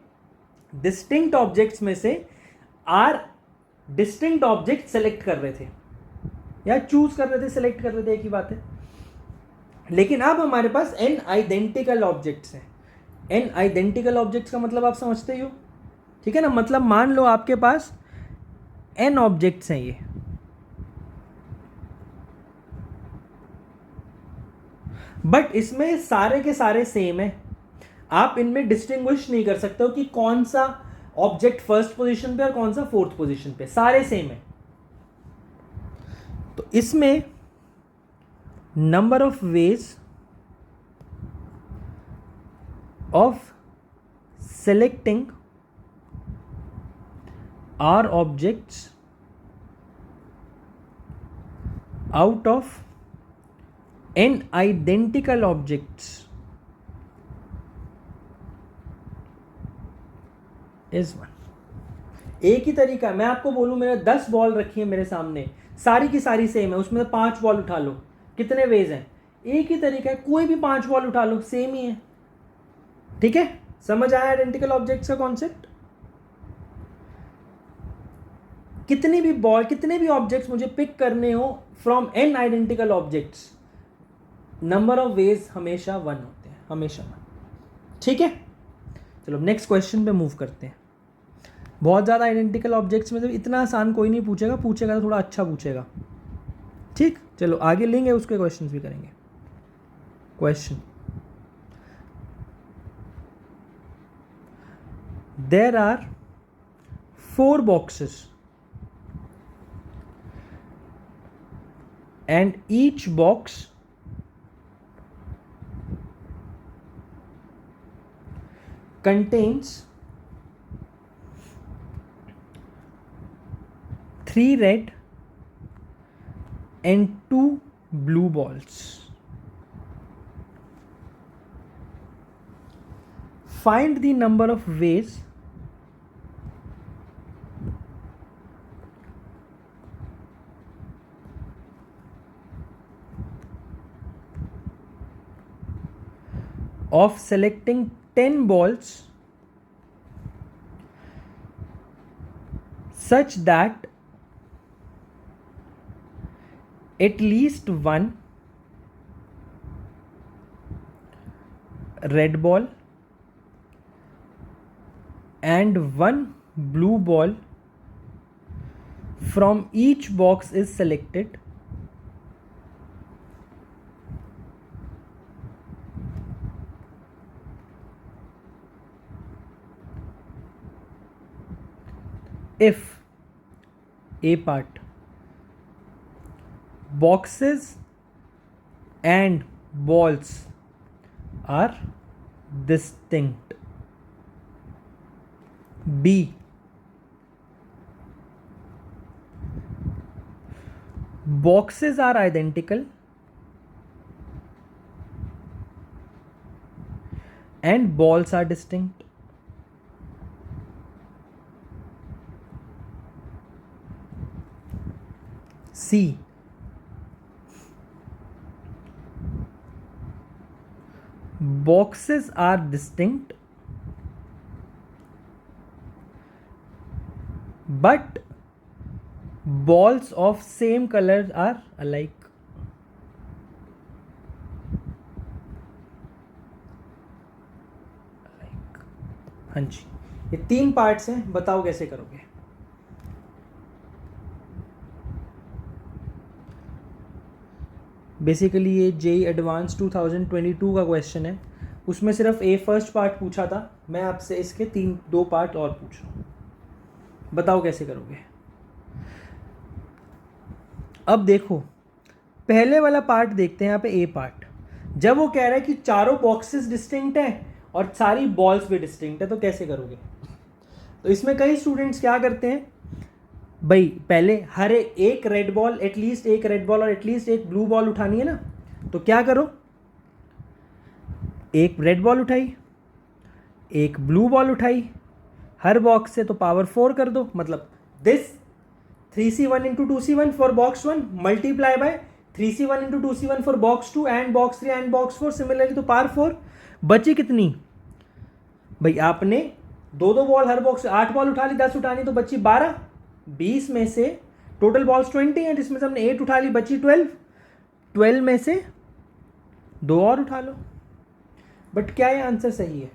Speaker 1: डिस्टिंक्ट ऑब्जेक्ट्स में से आर डिस्टिंक्ट ऑब्जेक्ट सेलेक्ट कर रहे थे, या चूज कर रहे थे, सेलेक्ट कर रहे थे, एक ही बात है। लेकिन अब हमारे पास एन आइडेंटिकल ऑब्जेक्ट्स हैं। एन आइडेंटिकल ऑब्जेक्ट्स का मतलब आप समझते ही हो, ठीक है ना। मतलब मान लो आपके पास एन ऑब्जेक्ट्स हैं ये, बट इसमें सारे के सारे सेम है। आप इनमें डिस्टिंग्विश नहीं कर सकते हो कि कौन सा ऑब्जेक्ट फर्स्ट पोजीशन पे और कौन सा फोर्थ पोजीशन पे, सारे सेम है। तो इसमें number of ways of selecting r objects out of n identical objects is 1। एक ही तरीका, मैं आपको बोलूं मेरे 10 बॉल रखी है मेरे सामने, सारी की सारी सेम है, उसमें 5 बॉल उठा लो, कितने वेज हैं? एक ही तरीका है, कोई भी 5 बॉल उठा लो, सेम ही है, ठीक है। समझ आया आइडेंटिकल ऑब्जेक्ट्स का कॉन्सेप्ट? कितनी भी बॉल, कितने भी ऑब्जेक्ट्स मुझे पिक करने हो from n identical objects, number of veg हमेशा 1 होते हैं, हमेशा 1, ठीक है। चलो नेक्स्ट क्वेश्चन पे मूव करते हैं। बहुत ज़्यादा आइडेंटिकल ऑब्जेक्ट्स में तो इतना आसान कोई नहीं पूछेगा, पूछेगा तो थोड़ा अच्छा पूछेगा, ठीक। चलो आगे लेंगे, उसके क्वेश्चंस भी करेंगे। Question, there are 4 boxes and each box contains 3 red and 2 blue balls. Find the number of ways of selecting 10 balls such that at least 1 red ball and 1 blue ball from each box is selected if A part, boxes and balls are distinct. B, boxes are identical and balls are distinct. C, boxes are distinct but balls of same color are alike. हाँ जी, ये 3 parts हैं, बताओ कैसे करोगे। Basically ये JEE advance 2022 का question है, उसमें सिर्फ ए फर्स्ट पार्ट पूछा था, मैं आपसे इसके 2 पार्ट और पूछ रहा हूँ, बताओ कैसे करोगे। अब देखो पहले वाला पार्ट देखते हैं, यहाँ पे ए पार्ट। जब वो कह रहा है कि चारों बॉक्सेस डिस्टिंक्ट हैं और सारी बॉल्स भी डिस्टिंक्ट है, तो कैसे करोगे। तो इसमें कई स्टूडेंट्स क्या करते हैं भाई, पहले हर एक रेड बॉल, एटलीस्ट एक रेड बॉल और एटलीस्ट एक ब्लू बॉल उठानी है ना, तो क्या करो, एक रेड बॉल उठाई, एक ब्लू बॉल उठाई, हर बॉक्स से तो पावर 4 कर दो, मतलब this 3c1 into 2c1 for box 1 multiply by 3c1 into 2c1 for box 2 and box 3 and box 4, similarly तो पावर 4 बची कितनी भाई, आपने 2 बॉल हर बॉक्स, 8 बॉल उठा ली, 10 उठानी तो बची 12, 20 में से टोटल बॉल्स 20 हैं, जिसमें से हमने 8 उठा ली, बची 12 में से 2 और उठा लो। बट क्या ये आंसर सही है?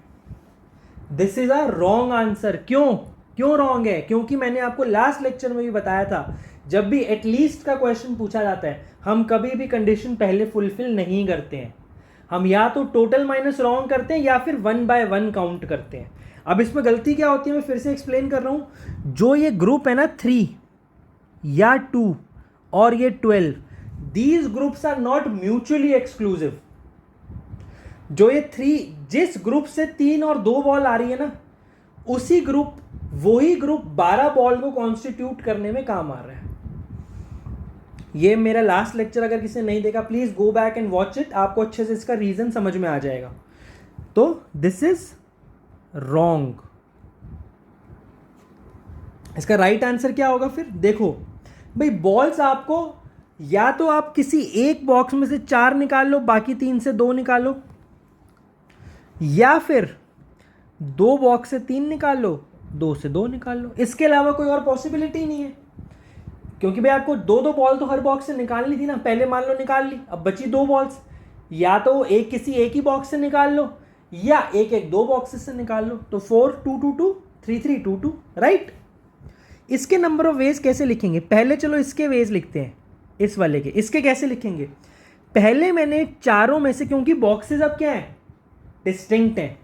Speaker 1: This is a wrong answer. क्यों रॉन्ग है? क्योंकि मैंने आपको लास्ट लेक्चर में भी बताया था, जब भी एटलीस्ट का क्वेश्चन पूछा जाता है, हम कभी भी कंडीशन पहले फुलफिल नहीं करते हैं, हम या तो टोटल माइनस रॉन्ग करते हैं या फिर 1 बाय 1 काउंट करते हैं। अब इसमें गलती क्या होती है, मैं फिर से एक्सप्लेन कर रहा हूं। जो ये ग्रुप है ना 3 या 2 और ये 12, these groups are not mutually exclusive. जो ये 3, जिस ग्रुप से 3 और 2 बॉल आ रही है ना, उसी ग्रुप, वही ग्रुप 12 बॉल को कॉन्स्टिट्यूट करने में काम आ रहा है। ये मेरा लास्ट लेक्चर अगर किसी ने नहीं देखा, please go back and watch it, आपको अच्छे से इसका रीजन समझ में आ जाएगा। तो दिस इज रॉन्ग। इसका राइट आंसर क्या होगा फिर? देखो भाई, बॉल्स आपको या तो आप किसी एक बॉक्स में से 4 निकाल लो, बाकी 3 से 2 निकालो, या फिर 2 बॉक्स से 3 निकाल लो, 2 से 2 निकाल लो। इसके अलावा कोई और पॉसिबिलिटी नहीं है, क्योंकि भाई आपको 2 बॉल तो हर बॉक्स से निकालनी थी ना, पहले मान लो निकाल ली, अब बची 2 बॉल्स, या तो एक किसी एक ही बॉक्स से निकाल लो, या एक 2 बॉक्सेस से निकाल लो। तो 4 2 2 2 3 3 2 2, राइट। इसके नंबर ऑफ वेज कैसे लिखेंगे? पहले चलो इसके वेज लिखते हैं, इस वाले के। इसके कैसे लिखेंगे? पहले मैंने चारों में से, क्योंकि बॉक्सेस अब क्या है, डिस्टिंक्ट हैं,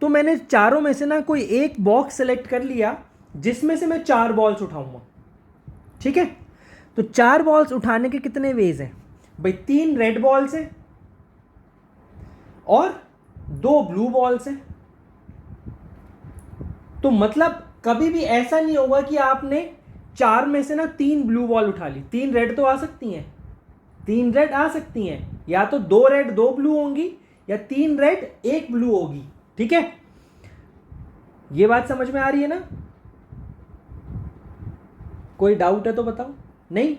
Speaker 1: तो मैंने चारों में से ना कोई एक बॉक्स सेलेक्ट कर लिया जिसमें से मैं 4 बॉल्स उठाऊंगा, ठीक है। तो 4 बॉल्स उठाने के कितने वेज हैं भाई? 3 रेड बॉल्स हैं और 2 ब्लू बॉल्स हैं। तो मतलब कभी भी ऐसा नहीं होगा कि आपने 4 में से ना 3 ब्लू बॉल उठा ली। 3 रेड तो आ सकती हैं, 3 रेड आ सकती हैं, या तो 2 रेड 2 ब्लू होंगी, या 3 रेड 1 ब्लू होगी, ठीक है। ये बात समझ में आ रही है ना? कोई डाउट है तो बताओ। नहीं?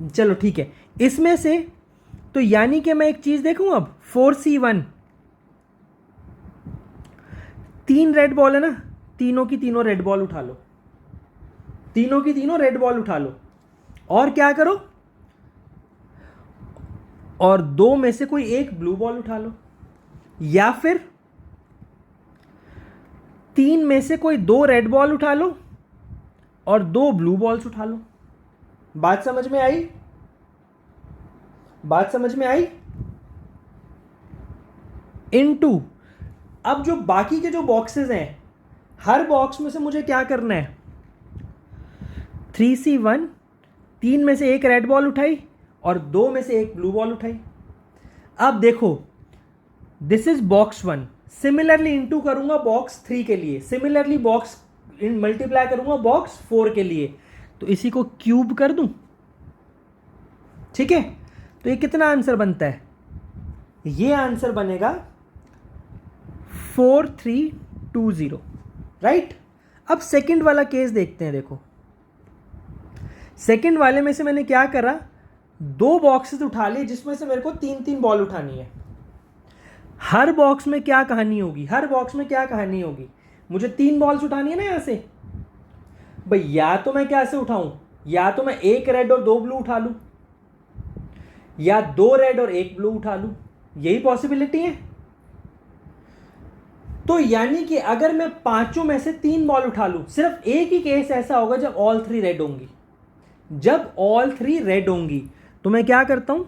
Speaker 1: चलो ठीक है। इसमें से तो यानी कि मैं एक चीज देखूं, अब 4c1, 3 रेड बॉल है ना, तीनों की तीनों रेड बॉल उठा लो, तीनों की तीनों रेड बॉल उठा लो, और क्या करो, और 2 में से कोई एक ब्लू बॉल उठा लो, या फिर 3 में से कोई 2 रेड बॉल उठा लो और 2 ब्लू बॉल्स उठा लो। बात समझ में आई? बात समझ में आई? इनटू, अब जो बाकी के जो बॉक्सेस हैं, हर बॉक्स में से मुझे क्या करना है, 3C1, 3 में से एक रेड बॉल उठाई और 2 में से एक ब्लू बॉल उठाई। अब देखो, this is box 1, similarly into करूंगा बॉक्स 3 के लिए, सिमिलरली बॉक्स मल्टीप्लाई करूंगा बॉक्स 4 के लिए, तो इसी को क्यूब कर दूं। ठीक है, तो ये कितना आंसर बनता है? ये आंसर बनेगा 4320, राइट। अब सेकंड वाला केस देखते हैं। देखो, सेकंड वाले में से मैंने क्या करा, 2 बॉक्सेस उठा लिए जिसमें से मेरे को 3-3 बॉल उठानी है। हर बॉक्स में क्या कहानी होगी, हर बॉक्स में क्या कहानी होगी, मुझे 3 बॉल्स उठानी है ना यहां से भाई। या तो मैं क्या से उठाऊं, या तो मैं 1 रेड और 2 ब्लू उठा लूं, या 2 रेड और 1 ब्लू उठा लूं, यही पॉसिबिलिटी है। तो यानी कि अगर मैं 5 में से 3 बॉल उठा लूं, सिर्फ एक ही केस ऐसा होगा जब ऑल 3 रेड होंगी। जब ऑल 3 रेड होंगी तो मैं क्या करता हूं,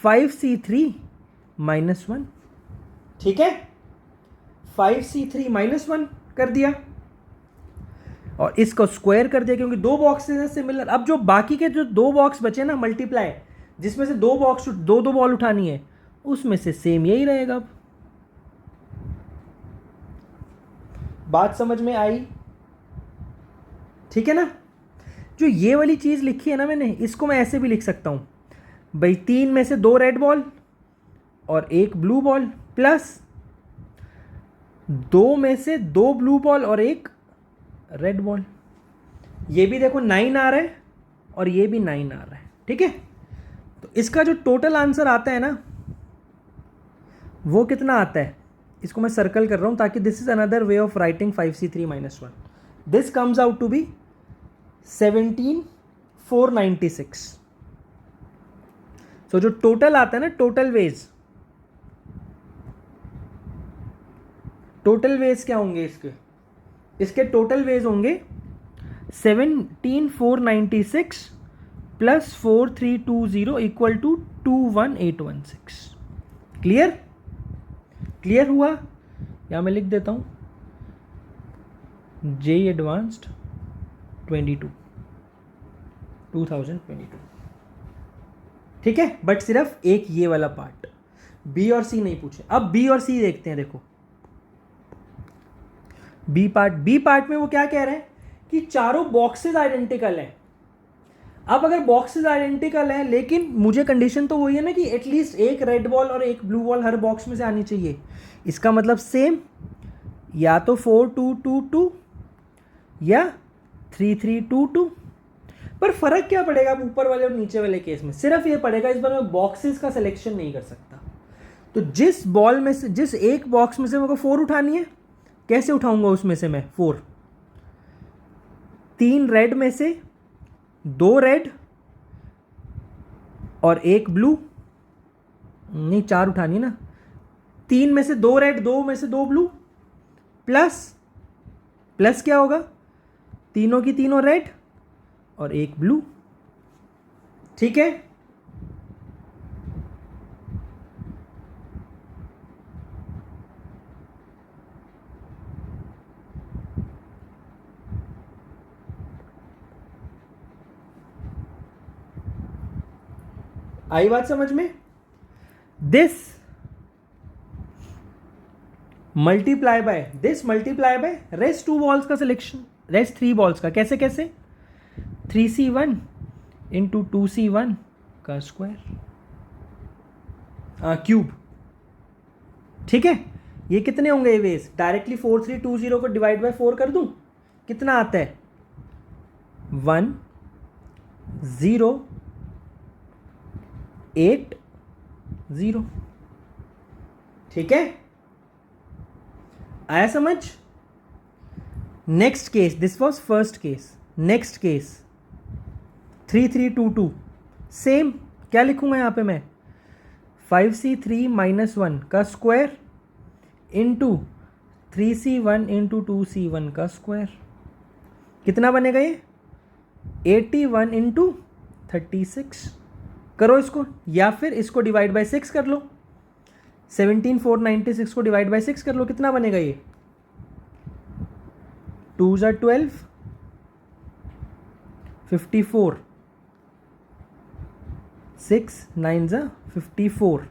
Speaker 1: 5C3 -1, ठीक है, 5C3 -1 कर दिया और इसको स्क्वायर कर दिया, क्योंकि 2 बॉक्सेस हैं सिमिलर। अब जो बाकी के जो 2 बॉक्स बचे ना मल्टीप्लाई, जिसमें से 2 बॉक्स 2 बॉल उठानी है, उसमें से सेम यही रहेगा। अब बात समझ में आई? ठीक है ना। जो ये वाली चीज लिखी है ना मैंने, इसको मैं ऐसे भी लिख सकता हूं भाई, 3 में से 2 रेड बॉल और 1 ब्लू बॉल, प्लस 2 में से 2 ब्लू बॉल और 1 रेड बॉल। ये भी देखो 9 आ रहा है और ये भी 9 आ रहा है। ठीक है, तो इसका जो टोटल आंसर आता है ना, वो कितना आता है, इसको मैं सर्कल कर रहा हूं ताकि this is another way of writing 5C3 -1। This comes out to be 17,496। So जो टोटल आता है ना, टोटल वेज क्या होंगे इसके टोटल वेज होंगे 17,496 प्लस 4320 इक्वल टू 21,816। क्लियर हुआ? या मैं लिख देता हूं JEE एडवांस्ड 2022। ठीक है, बट सिर्फ एक ये वाला पार्ट, बी और सी नहीं पूछे। अब बी और सी देखते हैं। देखो, बी पार्ट में वो क्या कह रहे हैं कि चारों बॉक्सेस आइडेंटिकल हैं। अब अगर बॉक्सेस आइडेंटिकल हैं, लेकिन मुझे कंडीशन तो वही है ना कि एटलीस्ट एक रेड बॉल और एक ब्लू बॉल हर बॉक्स में से आनी चाहिए। इसका मतलब सेम, या तो 4-2-2-2 या 3-3-2-2। पर फर्क क्या पड़ेगा अब ऊपर वाले और नीचे वाले केस में? सिर्फ ये पड़ेगा, इस बार मैं बॉक्सेस का सिलेक्शन नहीं कर सकता। तो जिस बॉल में से, जिस एक बॉक्स में से मेरे को 4 उठानी है, कैसे उठाऊंगा उसमें से मैं 4? 3 रेड में से 2 रेड और 1 ब्लू, नहीं 4 उठानी ना। 3 में से 2 रेड, 2 में से 2 ब्लू, प्लस क्या होगा, तीनों की तीनों रेड और 1 ब्लू। ठीक है, आई बात समझ में? This multiply by rest 2 balls का सिलेक्शन, रेस्ट 3 बॉल्स का। कैसे 3C1 इंटू 2C1 का स्क्वायर, क्यूब। ठीक है, ये कितने होंगे ये वेज? डायरेक्टली 4320 को डिवाइड बाय 4 कर दूं, कितना आता है? 1080। ठीक है, आया समझ? Next case, this was first case. Next case 3322, same. क्या लिखूंगा यहां पे मैं? 5C3 -1 का square into 3C1 into 2C1 का स्क्वायर। कितना बनेगा ये? 81 इंटू 36। करो इसको, या फिर इसको डिवाइड बाय 6 कर लो। 17,496 को डिवाइड बाय 6 कर लो, कितना बनेगा ये? 2 × 12 54, 6 9 जा 54,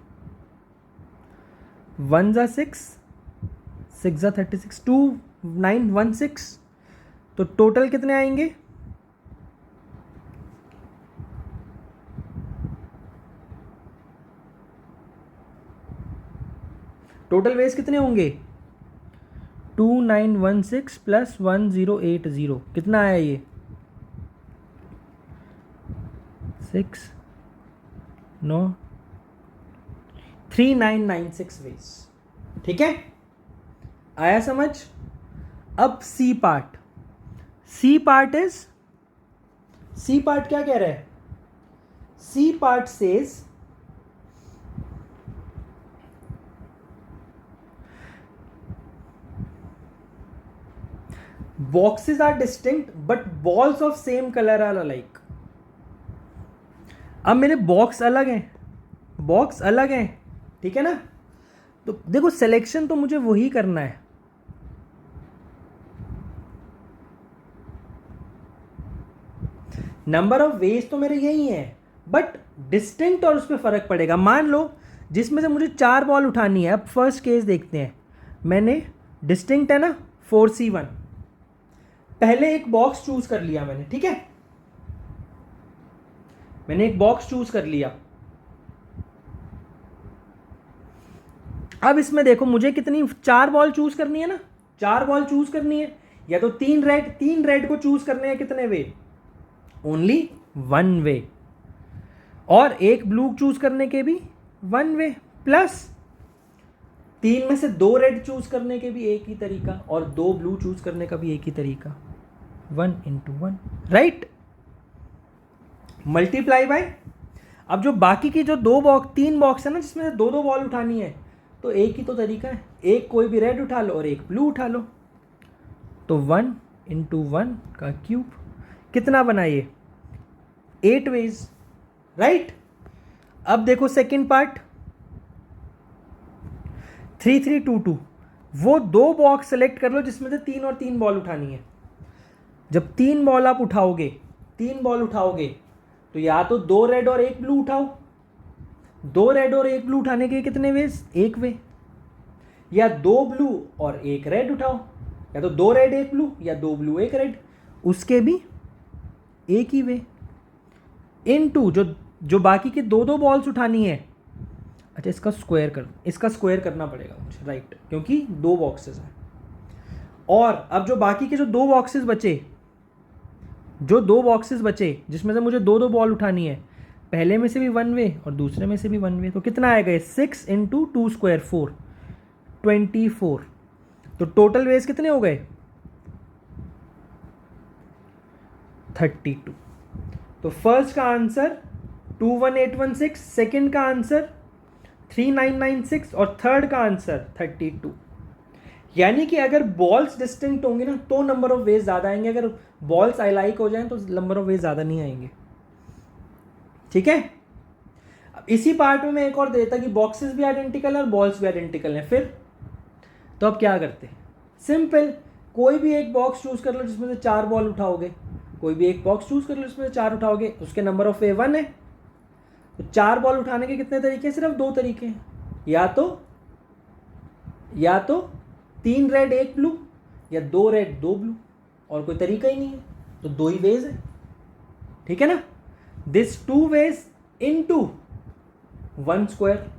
Speaker 1: 1 जा 6, 6 जा 36, 2 9 1 6, तो टोटल कितने आएंगे? टोटल वेज कितने होंगे? 2916 प्लस 1080, कितना आया ये? 6 9 3996 वेज। ठीक है, आया समझ? अब सी पार्ट। सी पार्ट क्या कह रहा है? C part says boxes are distinct but balls of same color are alike। अब मेरे बॉक्स अलग हैं, ठीक है ना? तो देखो सिलेक्शन तो मुझे वही करना है। नंबर ऑफ वेज तो मेरे यही है, बट डिस्टिंक्ट और उस पर फर्क पड़ेगा। मान लो जिसमें से मुझे 4 बॉल उठानी है। अब फर्स्ट केस देखते हैं। मैंने डिस्टिंक्ट है ना 4C1, पहले एक बॉक्स चूज कर लिया मैंने, ठीक है? मैंने एक बॉक्स चूज कर लिया। अब इसमें देखो मुझे कितनी 4 बॉल चूज करनी है ना, 4 बॉल चूज करनी है। या तो 3 रेड को चूज करने हैं। कितने वे? ओनली 1 वे। और एक ब्लू चूज करने के भी 1 वे, प्लस 3 में से 2 रेड चूज करने के भी एक ही तरीका, और 2 ब्लू चूज करने का भी एक ही तरीका। 1 into 1, राइट? Multiply by. अब जो बाकी की जो 3 बॉक्स है ना, जिसमें से 2 बॉल उठानी है, तो एक ही तो तरीका है। एक कोई भी रेड उठा लो और एक ब्लू उठा लो। तो 1 into 1 का क्यूब कितना बना ये? 8 वेज, राइट? अब देखो सेकेंड पार्ट 3322। वो 2 बॉक्स सेलेक्ट कर लो जिसमें से 3 और 3 बॉल उठानी है। जब 3 बॉल आप उठाओगे, 3 बॉल उठाओगे, तो या तो 2 रेड और 1 ब्लू उठाओ। 2 रेड और 1 ब्लू उठाने के कितने वेज? 1 वे। या 2 ब्लू और 1 रेड उठाओ, या तो 2 रेड 1 ब्लू, या 2 ब्लू 1 रेड, उसके भी एक ही वे। इनटू जो बाकी के 2 बॉल्स उठानी है। अच्छा, इसका स्क्वायर करना पड़ेगा मुझे, राइट? क्योंकि 2 बॉक्सेस हैं। और अब जो बाकी के जो 2 बॉक्सेस बचे, जिसमें से मुझे 2 बॉल उठानी है, पहले में से भी 1 वे और दूसरे में से भी 1 वे, तो कितना आएगा? 6 into 2 square 4, 24। तो टोटल वेज कितने हो गए? 32। तो फर्स्ट का आंसर 21816, सेकंड का आंसर 3996 और थर्ड का आंसर 32। यानी कि अगर बॉल्स डिस्टिंक्ट होंगे ना, तो नंबर ऑफ वेज ज़्यादा आएंगे। अगर बॉल्स अलाइक हो जाएं तो नंबर ऑफ वेज ज़्यादा नहीं आएंगे। ठीक है? अब इसी पार्ट में मैं एक और देता कि बॉक्सेस भी आइडेंटिकल है और बॉल्स भी आइडेंटिकल हैं। फिर तो अब क्या करते हैं? सिंपल, कोई भी एक बॉक्स चूज कर लो जिसमें से 4 बॉल उठाओगे। कोई भी एक बॉक्स चूज कर लो जिसमें से 4 उठाओगे, उसके नंबर ऑफ वे 1 है। तो 4 बॉल उठाने के कितने तरीके हैं? सिर्फ 2 तरीके हैं। या तो 3 रेड 1 ब्लू, या 2 रेड 2 ब्लू, और कोई तरीका ही नहीं है। तो 2 ही वेज है। ठीक है ना? This 2 ways into 1 square.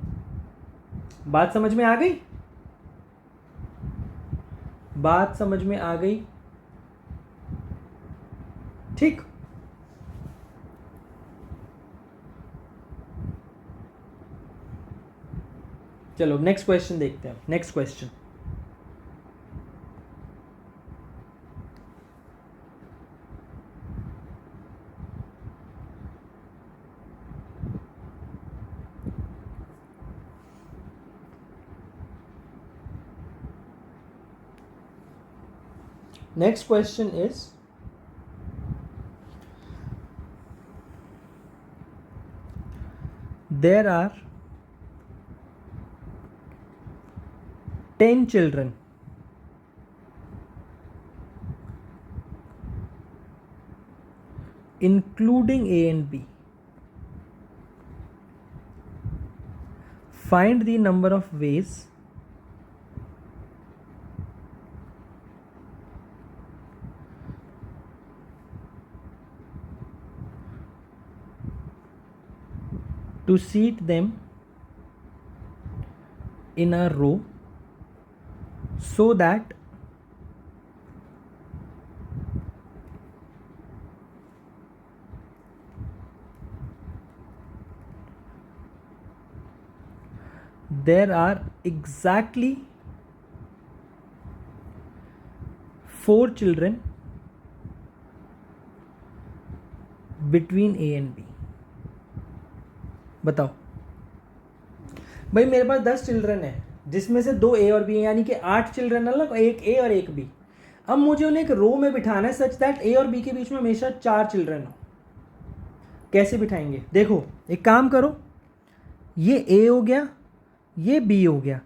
Speaker 1: बात समझ में आ गई? बात समझ में आ गई? ठीक। चलो नेक्स्ट क्वेश्चन देखते हैं। Next question, next question is, there are 10 children including A and B. Find the number of ways to seat them in a row so that there are exactly 4 children between A and B. बताओ भाई, मेरे पास 10 children है जिसमें से 2 ए और B हैं, यानी कि 8 चिल्ड्रन अलग, एक ए और एक बी। अब मुझे उन्हें एक रो में बिठाना है सच दैट ए और बी के बीच में हमेशा 4 चिल्ड्रन हो। कैसे बिठाएंगे? देखो एक काम करो, ये ए हो गया, ये बी हो गया,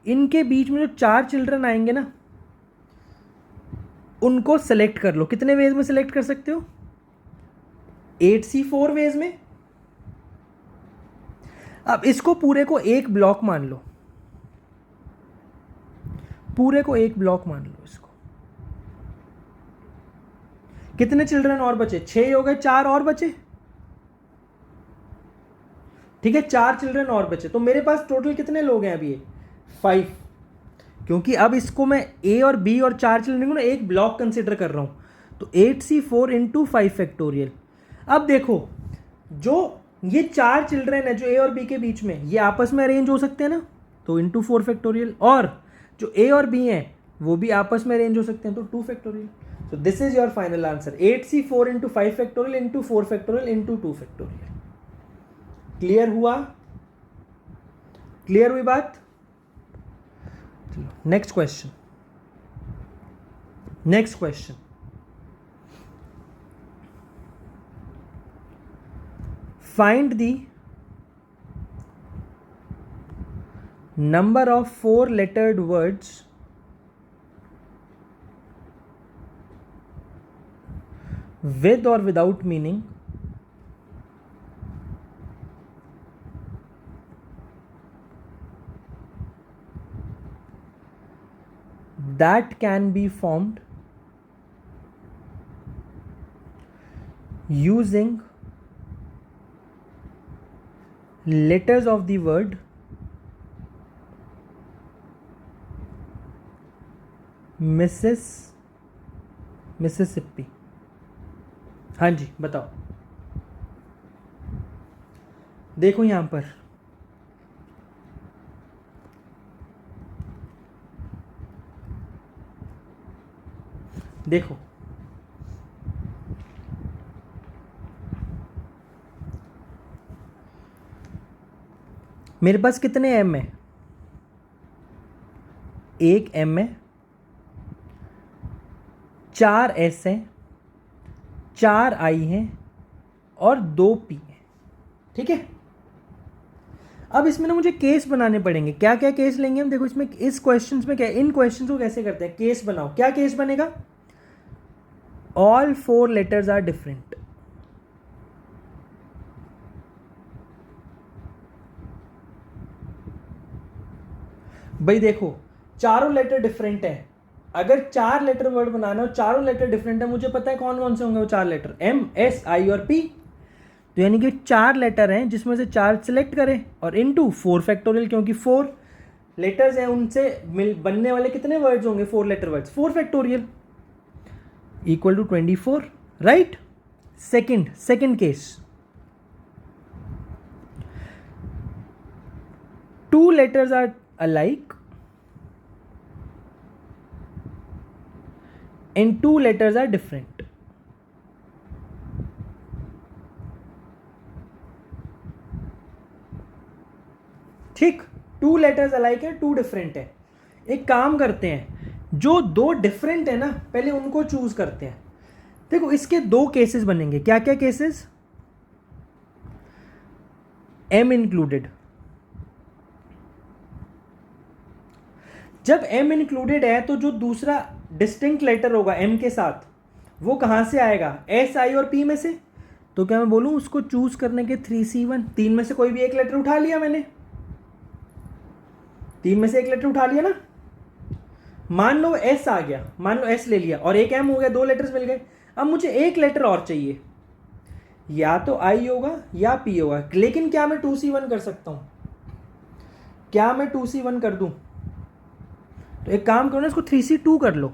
Speaker 1: इनके बीच में जो 4 चिल्ड्रन आएंगे ना, उनको सेलेक्ट कर लो। कितने वेज में सेलेक्ट कर सकते हो? 8C4 वेज में। अब इसको पूरे को एक ब्लॉक मान लो, पूरे को एक ब्लॉक मान लो इसको। कितने चिल्ड्रन और बचे? 6 हो गए, 4 और बचे, ठीक है, 4 चिल्ड्रन और बचे। तो मेरे पास टोटल कितने लोग हैं अभी? 5, क्योंकि अब इसको मैं ए और बी और 4 चिल्ड्रन को ना एक ब्लॉक कंसिडर कर रहा हूं। तो 8C4 इंटू 5 फैक्टोरियल। अब देखो, जो ये 4 चिल्ड्रन है जो ए और बी के बीच में, ये आपस में अरेंज हो सकते हैं ना, तो इंटू 4 फैक्टोरियल। और जो ए और बी हैं वो भी आपस में अरेंज हो सकते हैं, तो 2 factorial. So this is your final answer, 8C4 into 5 factorial into 4 factorial into 2 factorial. Clear हुआ? क्लियर हुई बात? चलो next question. Next question, find the number of 4 lettered words with or without meaning that can be formed using letters of the word Mississippi। हाँ जी बताओ। देखो यहां पर देखो, मेरे पास कितने एम है? एक एम है, 4 एस हैं, 4 आई हैं और 2 पी हैं, ठीक है। अब इसमें ना मुझे केस बनाने पड़ेंगे। क्या क्या केस लेंगे हम? देखो इसमें, इस क्वेश्चंस में क्या, इन क्वेश्चंस को कैसे करते हैं? केस बनाओ। क्या केस बनेगा? All 4 letters are different. भाई देखो, चारों लेटर डिफरेंट है। अगर 4 लेटर वर्ड बनाना है और चारों लेटर डिफरेंट है, मुझे पता है कौन कौन से होंगे वो 4 लेटर, एम, एस, आई और पी। तो यानी कि 4 लेटर हैं जिसमें से 4 सिलेक्ट करें और इनटू 4 फैक्टोरियल, क्योंकि 4 लेटर्स हैं उनसे बनने वाले कितने वर्ड्स होंगे? 4 letter words, 4 factorial equal to 24, right. Second case, 2 letters are alike and 2 letters are different। ठीक, 2 letters alike है, 2 different है। एक काम करते हैं, जो 2 different है ना, पहले उनको चूज करते हैं। देखो इसके 2 केसेस बनेंगे। क्या क्या केसेस? M included. जब m इंक्लूडेड है तो जो दूसरा डिस्टिंक्ट लेटर होगा m के साथ, वो कहां से आएगा? s, i और p में से। तो क्या मैं बोलूँ उसको चूज करने के 3C1, तीन में से कोई भी एक लेटर उठा लिया मैंने, तीन में से एक लेटर उठा लिया ना। मान लो एस आ गया, मान लो एस ले लिया और एक एम हो गया, दो लेटर्स मिल गए। अब मुझे एक लेटर और चाहिए, या तो आई होगा या पी होगा, लेकिन क्या मैं 2C1 कर सकता हूं? क्या मैं 2C1 कर दूं? तो एक काम करो ना, इसको 3C2 कर लो।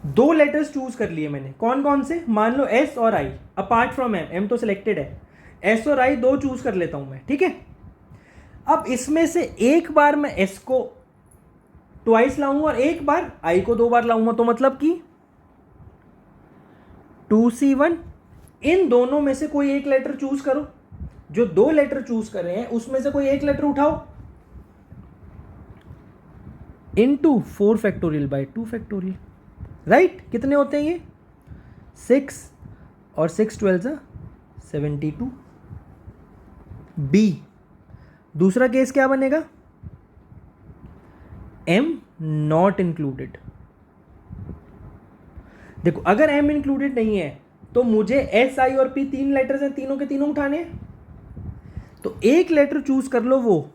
Speaker 1: दो लेटर्स चूज कर लिए मैंने, कौन कौन से? मान लो एस और आई, अपार्ट फ्रॉम एम, एम तो सिलेक्टेड है, एस और आई दो चूज कर लेता हूं मैं, ठीक है। अब इसमें से एक बार मैं एस को ट्वाइस लाऊंगा और एक बार आई को दो बार लाऊंगा, तो मतलब कि 2C1। इन दोनों में से कोई एक लेटर चूज करो, जो दो लेटर चूज कर रहे हैं उसमें से कोई एक लेटर उठाओ, into 4 factorial by 2 factorial, right. कितने होते हैं ये? 6 और 6 12 72। बी दूसरा केस क्या बनेगा? Am not included. देखो अगर एम इंक्लूडेड नहीं है तो मुझे एस आई और पी तीन लेटर्स हैं, तीनों के तीनों उठाने हैं, तो एक लेटर चूज कर लो। वो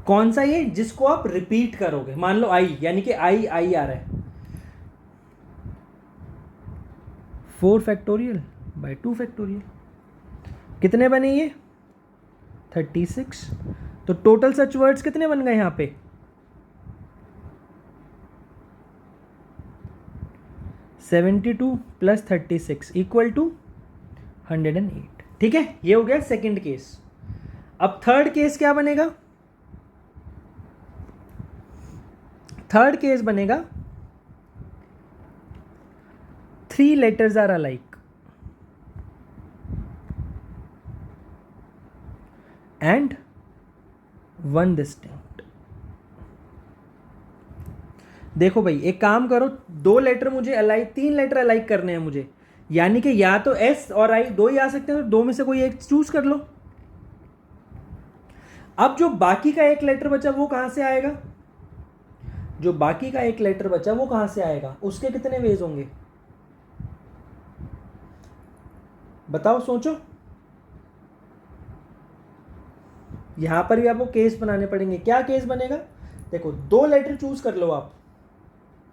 Speaker 1: कौन सा? ये जिसको आप रिपीट करोगे। मान लो आई, यानी कि आई आई आ रहा है, 4 फैक्टोरियल बाय 2 फैक्टोरियल। कितने बने ये? 36। तो टोटल सच वर्ड्स कितने बन गए यहां पे? 72 प्लस 36 इक्वल टू 108। ठीक है, ये हो गया सेकंड केस। अब थर्ड केस क्या बनेगा? थर्ड केस बनेगा 3 letters are alike and 1 distinct. देखो भाई एक काम करो, दो लेटर मुझे अलाइक, 3 लेटर अलाइक करने हैं मुझे, यानी कि या तो एस और आई दो ही आ सकते हैं, तो दो में से कोई एक चूज कर लो। अब जो बाकी का एक लेटर बचा वो कहां से आएगा? जो बाकी का एक लेटर बचा वो कहां से आएगा? उसके कितने वेज होंगे बताओ, सोचो। यहां पर भी आपको केस बनाने पड़ेंगे। क्या केस बनेगा? देखो दो लेटर चूज कर लो आप,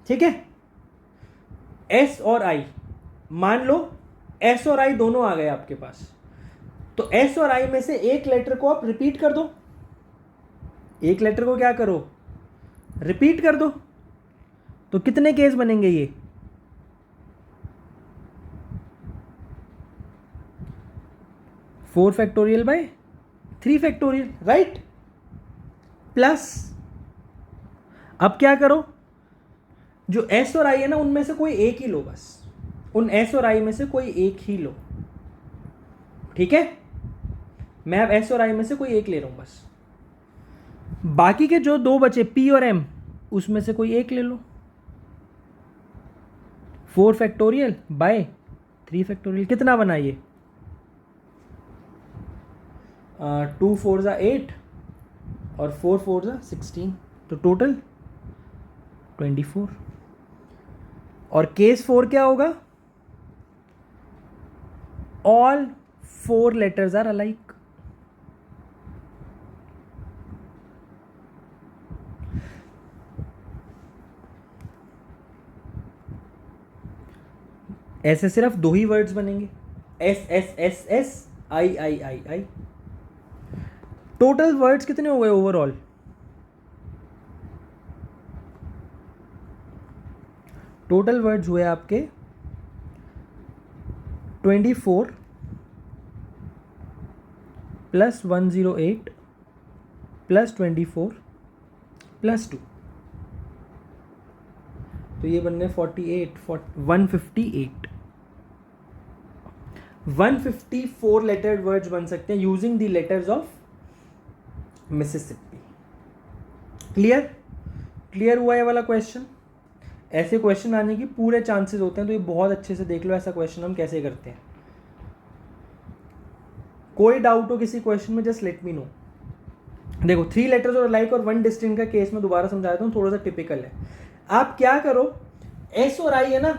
Speaker 1: ठीक है, एस और आई। मान लो एस और आई दोनों आ गए आपके पास, तो एस और आई में से एक लेटर को आप रिपीट कर दो। एक लेटर को क्या करो? रिपीट कर दो। तो कितने केस बनेंगे ये? 4 factorial by 3 factorial, right. Plus अब क्या करो, जो एस और आई है ना उनमें से कोई एक ही लो, बस उन एस और आई में से कोई एक ही लो, ठीक है। मैं अब एस और आई में से कोई एक ले रहा हूं बस। बाकी के जो दो बचे पी और एम, उसमें से कोई एक ले लो। 4 फैक्टोरियल बाय 3 फैक्टोरियल कितना बना ये? 2 4 8 और 4 4 16, तो टोटल 24। और केस 4 क्या होगा? All 4 letters are alike. ऐसे सिर्फ दो ही वर्ड्स बनेंगे, S S S S, I I I I. Total words कितने हो गए ओवरऑल? टोटल वर्ड्स हुए आपके 24 प्लस 108 प्लस 24 प्लस 2, तो ये बन गए 158। 154 लेटर्ड वर्ड्स बन सकते हैं using the letters of Mississippi. Clear? Clear हुआ ये वाला क्वेश्चन? ऐसे क्वेश्चन आने की पूरे चांसेस होते हैं, तो ये बहुत अच्छे से देख लो ऐसा क्वेश्चन हम कैसे करते हैं। कोई डाउट हो किसी क्वेश्चन में, जस्ट लेट मी नो। देखो 3 लेटर्स और अलाइक और 1 डिस्टिंक्ट का केस में दोबारा समझा देता हूँ, थोड़ा सा टिपिकल है। आप क्या करो, एस और आई है ना,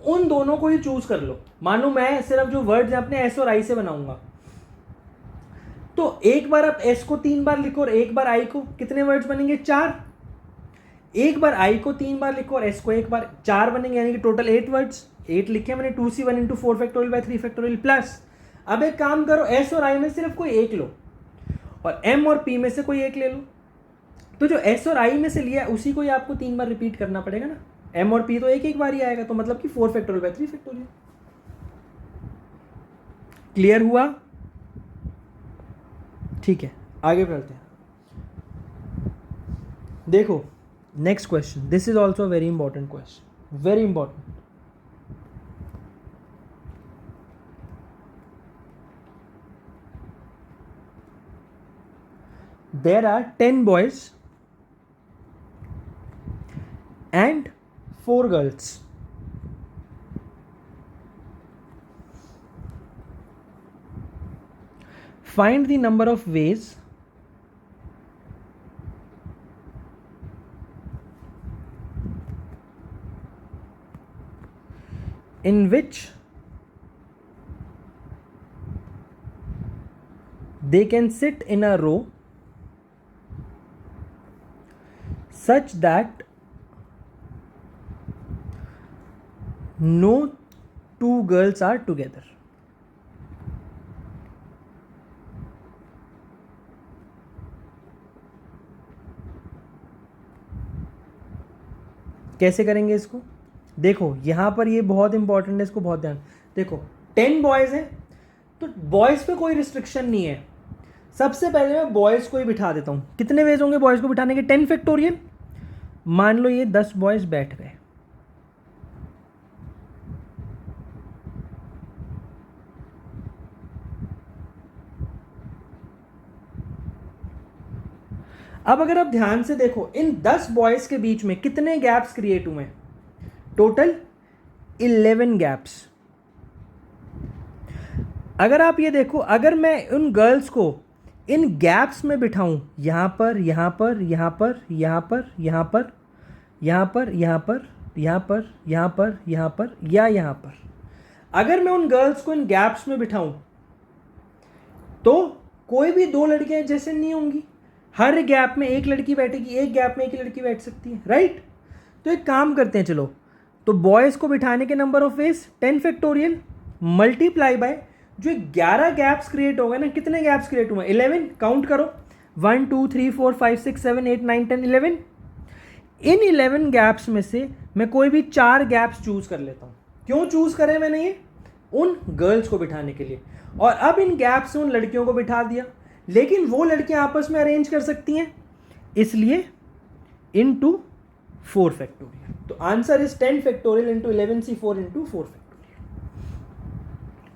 Speaker 1: उन दोनों को ही चूज कर लो। मान लो मैं सिर्फ जो वर्ड्स हैं अपने एस और आई से बनाऊंगा, तो एक बार आप एस को 3 बार लिखो और एक बार आई को, कितने वर्ड्स बनेंगे? 4। एक बार आई को 3 बार लिखो और एस को एक बार, 4 बनेंगे, यानी कि टोटल 8 वर्ड्स। 8 लिखे मैंने 2c1 into 4 factorial by 3 factorial plus. अब एक काम करो, एस और आई में सिर्फ कोई एक लो और एम और पी में से कोई एक ले लो। तो जो एस और आई में से लिया उसी को ही आपको 3 बार रिपीट करना पड़ेगा ना। एम और पी तो एक बार ही आएगा, तो मतलब कि 4 फैक्टोरियल बाई 3 फैक्टोरियल। क्लियर हुआ? ठीक है, आगे बढ़ते हैं। देखो next question, this is also very important question, very important. There are 10 boys and 4 girls. Find the number of ways in which they can sit in a row such that no 2 girls are together. कैसे करेंगे इसको? देखो यहां पर ये बहुत important है, इसको बहुत ध्यान। देखो 10 बॉयज हैं, तो बॉयज पे कोई रिस्ट्रिक्शन नहीं है। सबसे पहले मैं बॉयज को ही बिठा देता हूं। कितने वेज होंगे बॉयज को बिठाने के? 10 फैक्टोरियल। मान लो ये 10 बॉयज बैठ गए, अब अगर आप ध्यान से देखो इन 10 बॉयज के बीच में कितने गैप्स क्रिएट हुए? Total 11 gaps. अगर आप ये देखो, अगर मैं उन गर्ल्स को इन गैप्स में बिठाऊं, यहां पर, यहां पर, यहां पर, यहां पर, यहां पर, यहां पर, यहां पर, यहां पर, यहां पर, यहां पर या यहां पर, अगर मैं उन गर्ल्स को इन गैप्स में बिठाऊं तो कोई भी 2 लड़कियां जैसे नहीं होंगी। हर गैप में एक लड़की बैठेगी, एक गैप में एक लड़की बैठ सकती है, राइट? तो एक काम करते हैं, चलो तो बॉयज को बिठाने के number of veg 10 factorial multiply by जो 11 गैप्स क्रिएट हो गए ना। कितने गैप्स क्रिएट हुए? 11। काउंट करो, 1 2 3 4 5 6 7 8 9 10 11। इन 11 गैप्स में से मैं कोई भी 4 गैप्स चूज कर लेता हूं। क्यों चूज करे मैंने ये? उन गर्ल्स को बिठाने के लिए। और अब इन गैप्स से उन लड़कियों को बिठा दिया, लेकिन वो लड़कियां आपस में अरेंज कर सकती हैं, इसलिए इनटू 4 फैक्टोरियल। तो answer is 10 factorial into 11c4 into 4 factorial.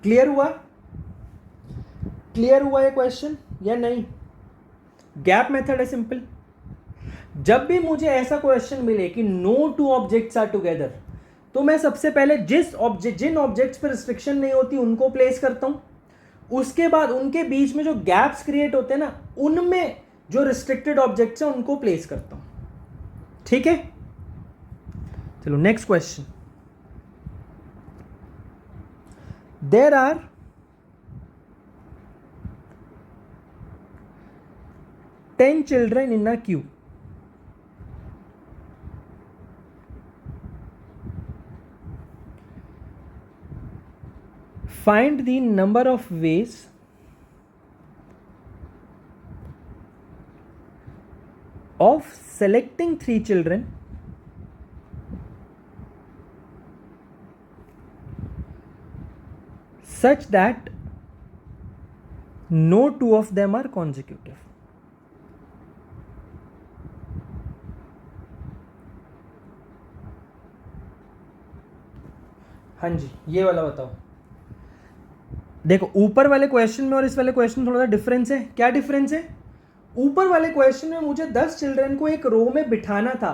Speaker 1: Clear हुआ? क्लियर हुआ ये क्वेश्चन या नहीं? गैप मेथड है सिंपल। जब भी मुझे ऐसा क्वेश्चन मिले कि नो 2 ऑब्जेक्ट्स आर टुगेदर, तो मैं सबसे पहले जिन ऑब्जेक्ट्स पर रिस्ट्रिक्शन नहीं होती उनको प्लेस करता हूं। उसके बाद उनके बीच में जो गैप्स क्रिएट होते हैं ना, उनमें जो रिस्ट्रिक्टेड ऑब्जेक्ट्स हैं उनको प्लेस करता हूं। ठीक है, चलो next question. There are 10 children in a queue. Find the number of ways of selecting 3 children such that no 2 of them are consecutive. हाँ जी, ये वाला बताओ। देखो ऊपर वाले क्वेश्चन में और इस वाले क्वेश्चन में थोड़ा सा डिफरेंस है। क्या डिफरेंस है? ऊपर वाले क्वेश्चन में मुझे 10 चिल्ड्रन को एक रो में बिठाना था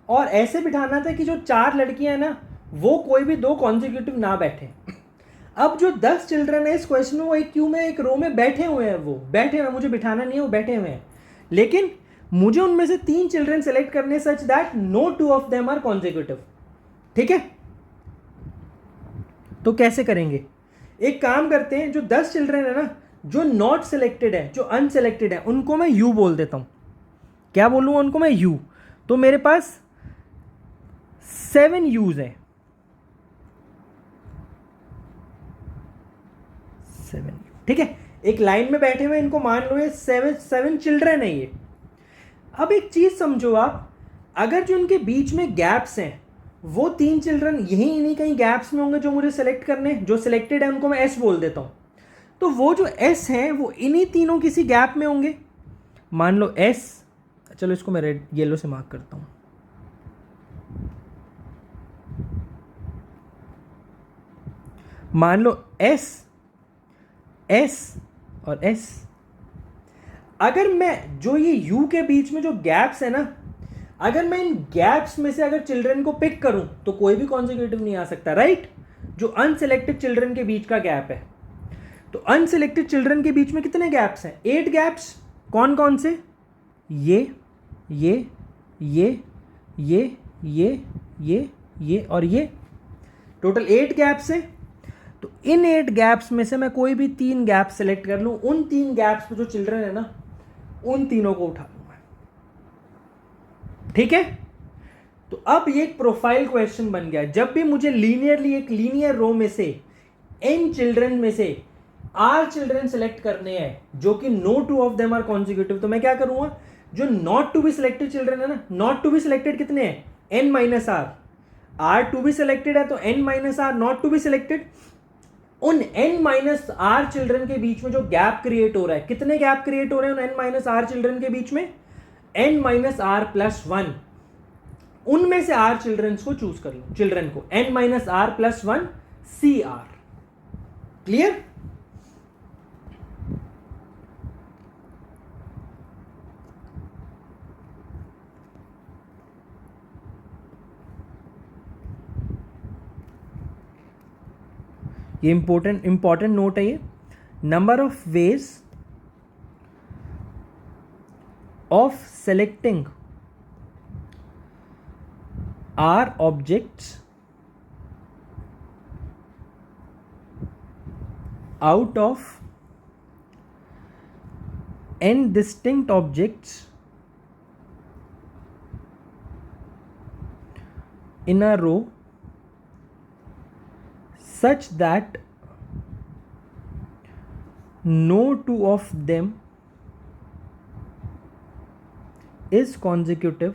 Speaker 1: और ऐसे बिठाना था कि जो 4 लड़कियां हैं ना, वो कोई भी 2 कॉन्जिक्यूटिव ना बैठे। अब जो 10 चिल्ड्रन है इस क्वेश्चन में, वो एक क्यू में, एक रो में बैठे हुए हैं। वो बैठे हुए हैं, मुझे बिठाना नहीं है, वो बैठे हुए हैं। लेकिन मुझे उनमें से 3 चिल्ड्रन सेलेक्ट करने such that no 2 of them are consecutive. ठीक है, तो कैसे करेंगे, एक काम करते हैं, जो 10 चिल्ड्रन है ना, जो नॉट सिलेक्टेड है, जो अनसिलेक्टेड है, उनको मैं यू बोल देता हूँ. क्या बोलूँगा उनको मैं, यू. तो मेरे पास 7 यूज है, 7. ठीक है, एक लाइन में बैठे हुए, इनको मान लो ये 7 चिल्ड्रन है ये. अब एक चीज समझो आप, अगर जो इनके बीच में गैप्स हैं, वो 3 चिल्ड्रन यहीं इन्हीं कहीं गैप्स में होंगे जो मुझे सेलेक्ट करने, जो सिलेक्टेड है उनको मैं एस बोल देता हूं. तो वो जो एस हैं वो इन्हीं तीनों किसी गैप में होंगे. मान लो एस, चलो इसको मैं रेड येलो से मार्क करता हूं. मान लो एस, एस और एस. अगर मैं जो ये यू के बीच में जो गैप्स है ना, अगर मैं इन गैप्स में से अगर चिल्ड्रन को पिक करूं तो कोई भी कॉन्जिक्यूटिव नहीं आ सकता, राइट. जो अनसिलेक्टेड चिल्ड्रन के बीच का गैप है, तो अनसिलेक्टेड चिल्ड्रन के बीच में कितने गैप्स हैं, 8 गैप्स. कौन कौन से, ये ये ये ये ये और ये, टोटल 8 गैप्स हैं. तो इन 8 गैप्स में से मैं कोई भी 3 गैप सेलेक्ट कर लूं, उन 3 गैप्स पे जो चिल्ड्रन है ना, उन तीनों को उठा लूंगा. ठीक है. तो अब ये एक प्रोफाइल क्वेश्चन बन गया. जब भी मुझे लीनियरली एक लीनियर रो में से n चिल्ड्रन में से r चिल्ड्रन सेलेक्ट करने हैं जो कि no 2 of them are consecutive, तो मैं क्या करूंगा, जो not to be selected children है ना, नॉट टू बी सिलेक्टेड कितने हैं, n minus r. r to be selected है तो n minus r not to be selected. उन n माइनस आर चिल्ड्रन के बीच में जो गैप क्रिएट हो रहा है, कितने गैप क्रिएट हो रहे हैं उन n माइनस आर चिल्ड्रन के बीच में, n माइनस आर प्लस 1. उनमें से r चिल्ड्रन को चूज कर लो, चिल्ड्रन को n minus r plus 1 C r. Clear. ये इंपॉर्टेंट नोट है ये. Number of ways of selecting r objects out of n distinct objects in a row such that no 2 of them is consecutive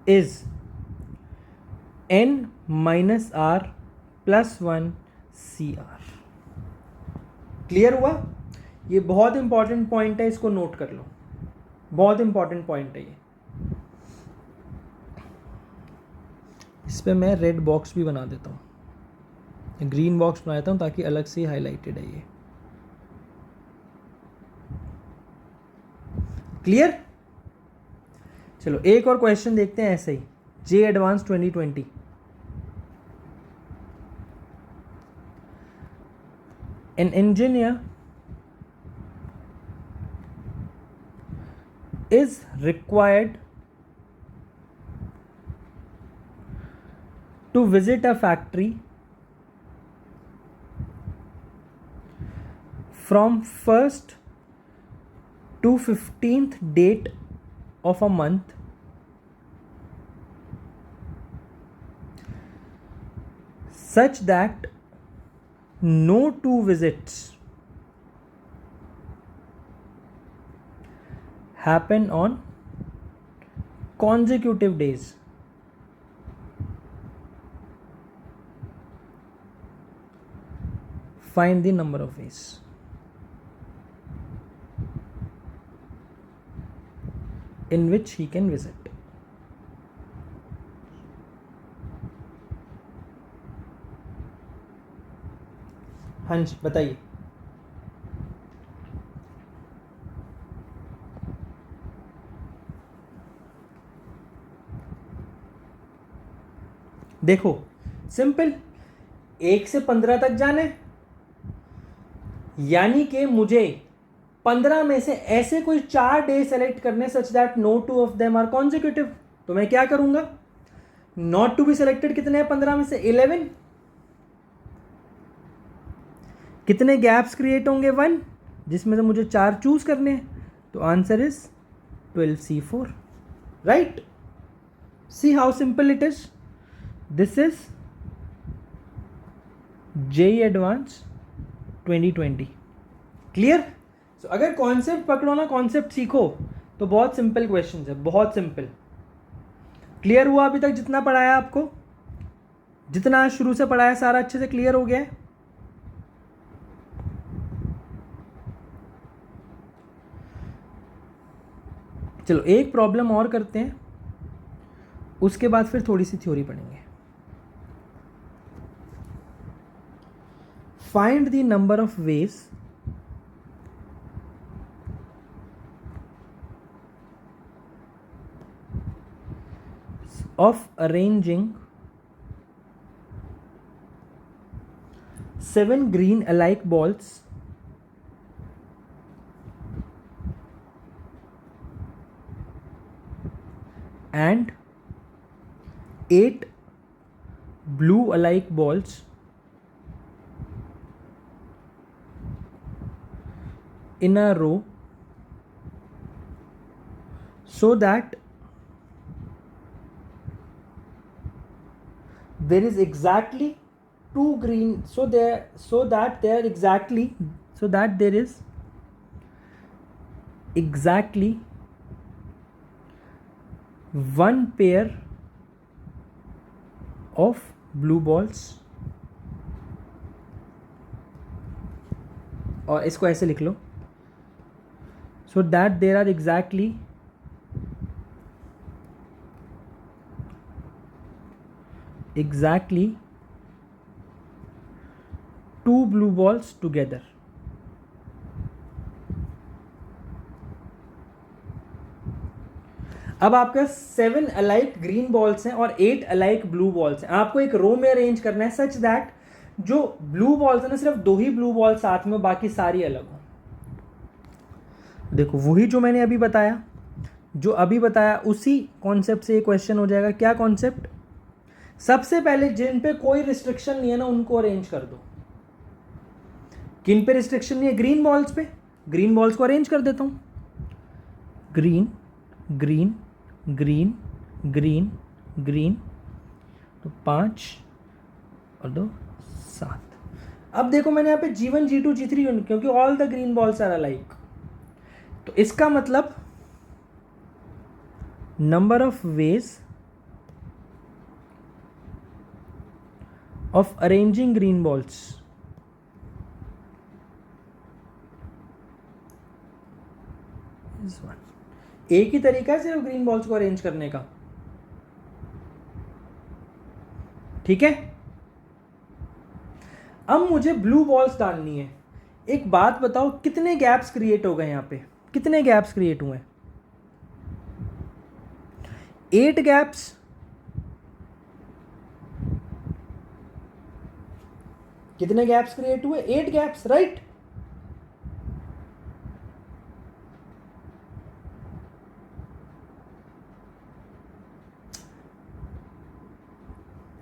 Speaker 1: is n minus r plus 1 cr. Clear हुआ. ये बहुत important point है, इसको note कर लो, बहुत important point है ये. इस पे मैं रेड बॉक्स भी बना देता हूँ, ग्रीन बॉक्स बना देता हूँ ताकि अलग से हाईलाइटेड है ये. क्लियर. चलो एक और क्वेश्चन देखते हैं ऐसे ही, जे advance 2020. An engineer is required to visit a factory from 1st to 15th date of a month such that no 2 visits happen on consecutive days. Find the number of ways. In which he can visit. हाँ जी बताइए. देखो simple, 1 से 15 तक जाना है, यानी कि मुझे 15 में से ऐसे कोई 4 डे सेलेक्ट करने such that no 2 of them are consecutive. तो मैं क्या करूंगा, नॉट टू बी सिलेक्टेड कितने हैं 15 में से 11। कितने गैप्स क्रिएट होंगे 1, जिसमें से मुझे 4 चूज करने हैं, तो answer is 12C4, right. See how simple it is. This is JEE advanced 2020। Clear. So अगर कॉन्सेप्ट पकड़ो ना, कॉन्सेप्ट सीखो, तो बहुत सिंपल क्वेश्चन है, बहुत सिंपल। क्लियर हुआ अभी तक जितना पढ़ाया आपको, जितना शुरू से पढ़ाया सारा अच्छे से क्लियर हो गया है। चलो एक प्रॉब्लम और करते हैं, उसके बाद फिर थोड़ी सी थ्योरी पढ़ेंगे। Find the number of ways of arranging 7 green alike balls and 8 blue alike balls in a row so that there is exactly 2 green so that there is exactly 1 pair of blue balls, और इसको ऐसे लिख लो, so that there are exactly 2 blue balls together। अब आपके 7 alike green balls हैं और 8 alike blue balls हैं। आपको एक रो में अरेंज करना है सच दैट जो ब्लू बॉल्स है ना, सिर्फ 2 ही ब्लू बॉल साथ में, बाकी सारी अलग हो। देखो वही जो मैंने अभी बताया, उसी कॉन्सेप्ट से ये क्वेश्चन हो जाएगा। क्या कॉन्सेप्ट? सबसे पहले जिन पे कोई रिस्ट्रिक्शन नहीं है ना, उनको अरेंज कर दो। किन पे रिस्ट्रिक्शन नहीं है? ग्रीन बॉल्स पे। ग्रीन बॉल्स को अरेंज कर देता हूं, green green green green green, तो 5 और 2 7। अब देखो मैंने यहाँ पे G1 G2 G3 क्योंकि all the green balls are alike, तो इसका मतलब number of ways of arranging green balls is 1। एक ही तरीका है सिर्फ ग्रीन बॉल्स को अरेंज करने का, ठीक है। अब मुझे ब्लू बॉल्स डालनी है। एक बात बताओ, कितने गैप्स क्रिएट हो गए यहां पे? कितने गैप्स क्रिएट हुए? 8 गैप्स। कितने गैप्स क्रिएट हुए? 8 गैप्स, राइट।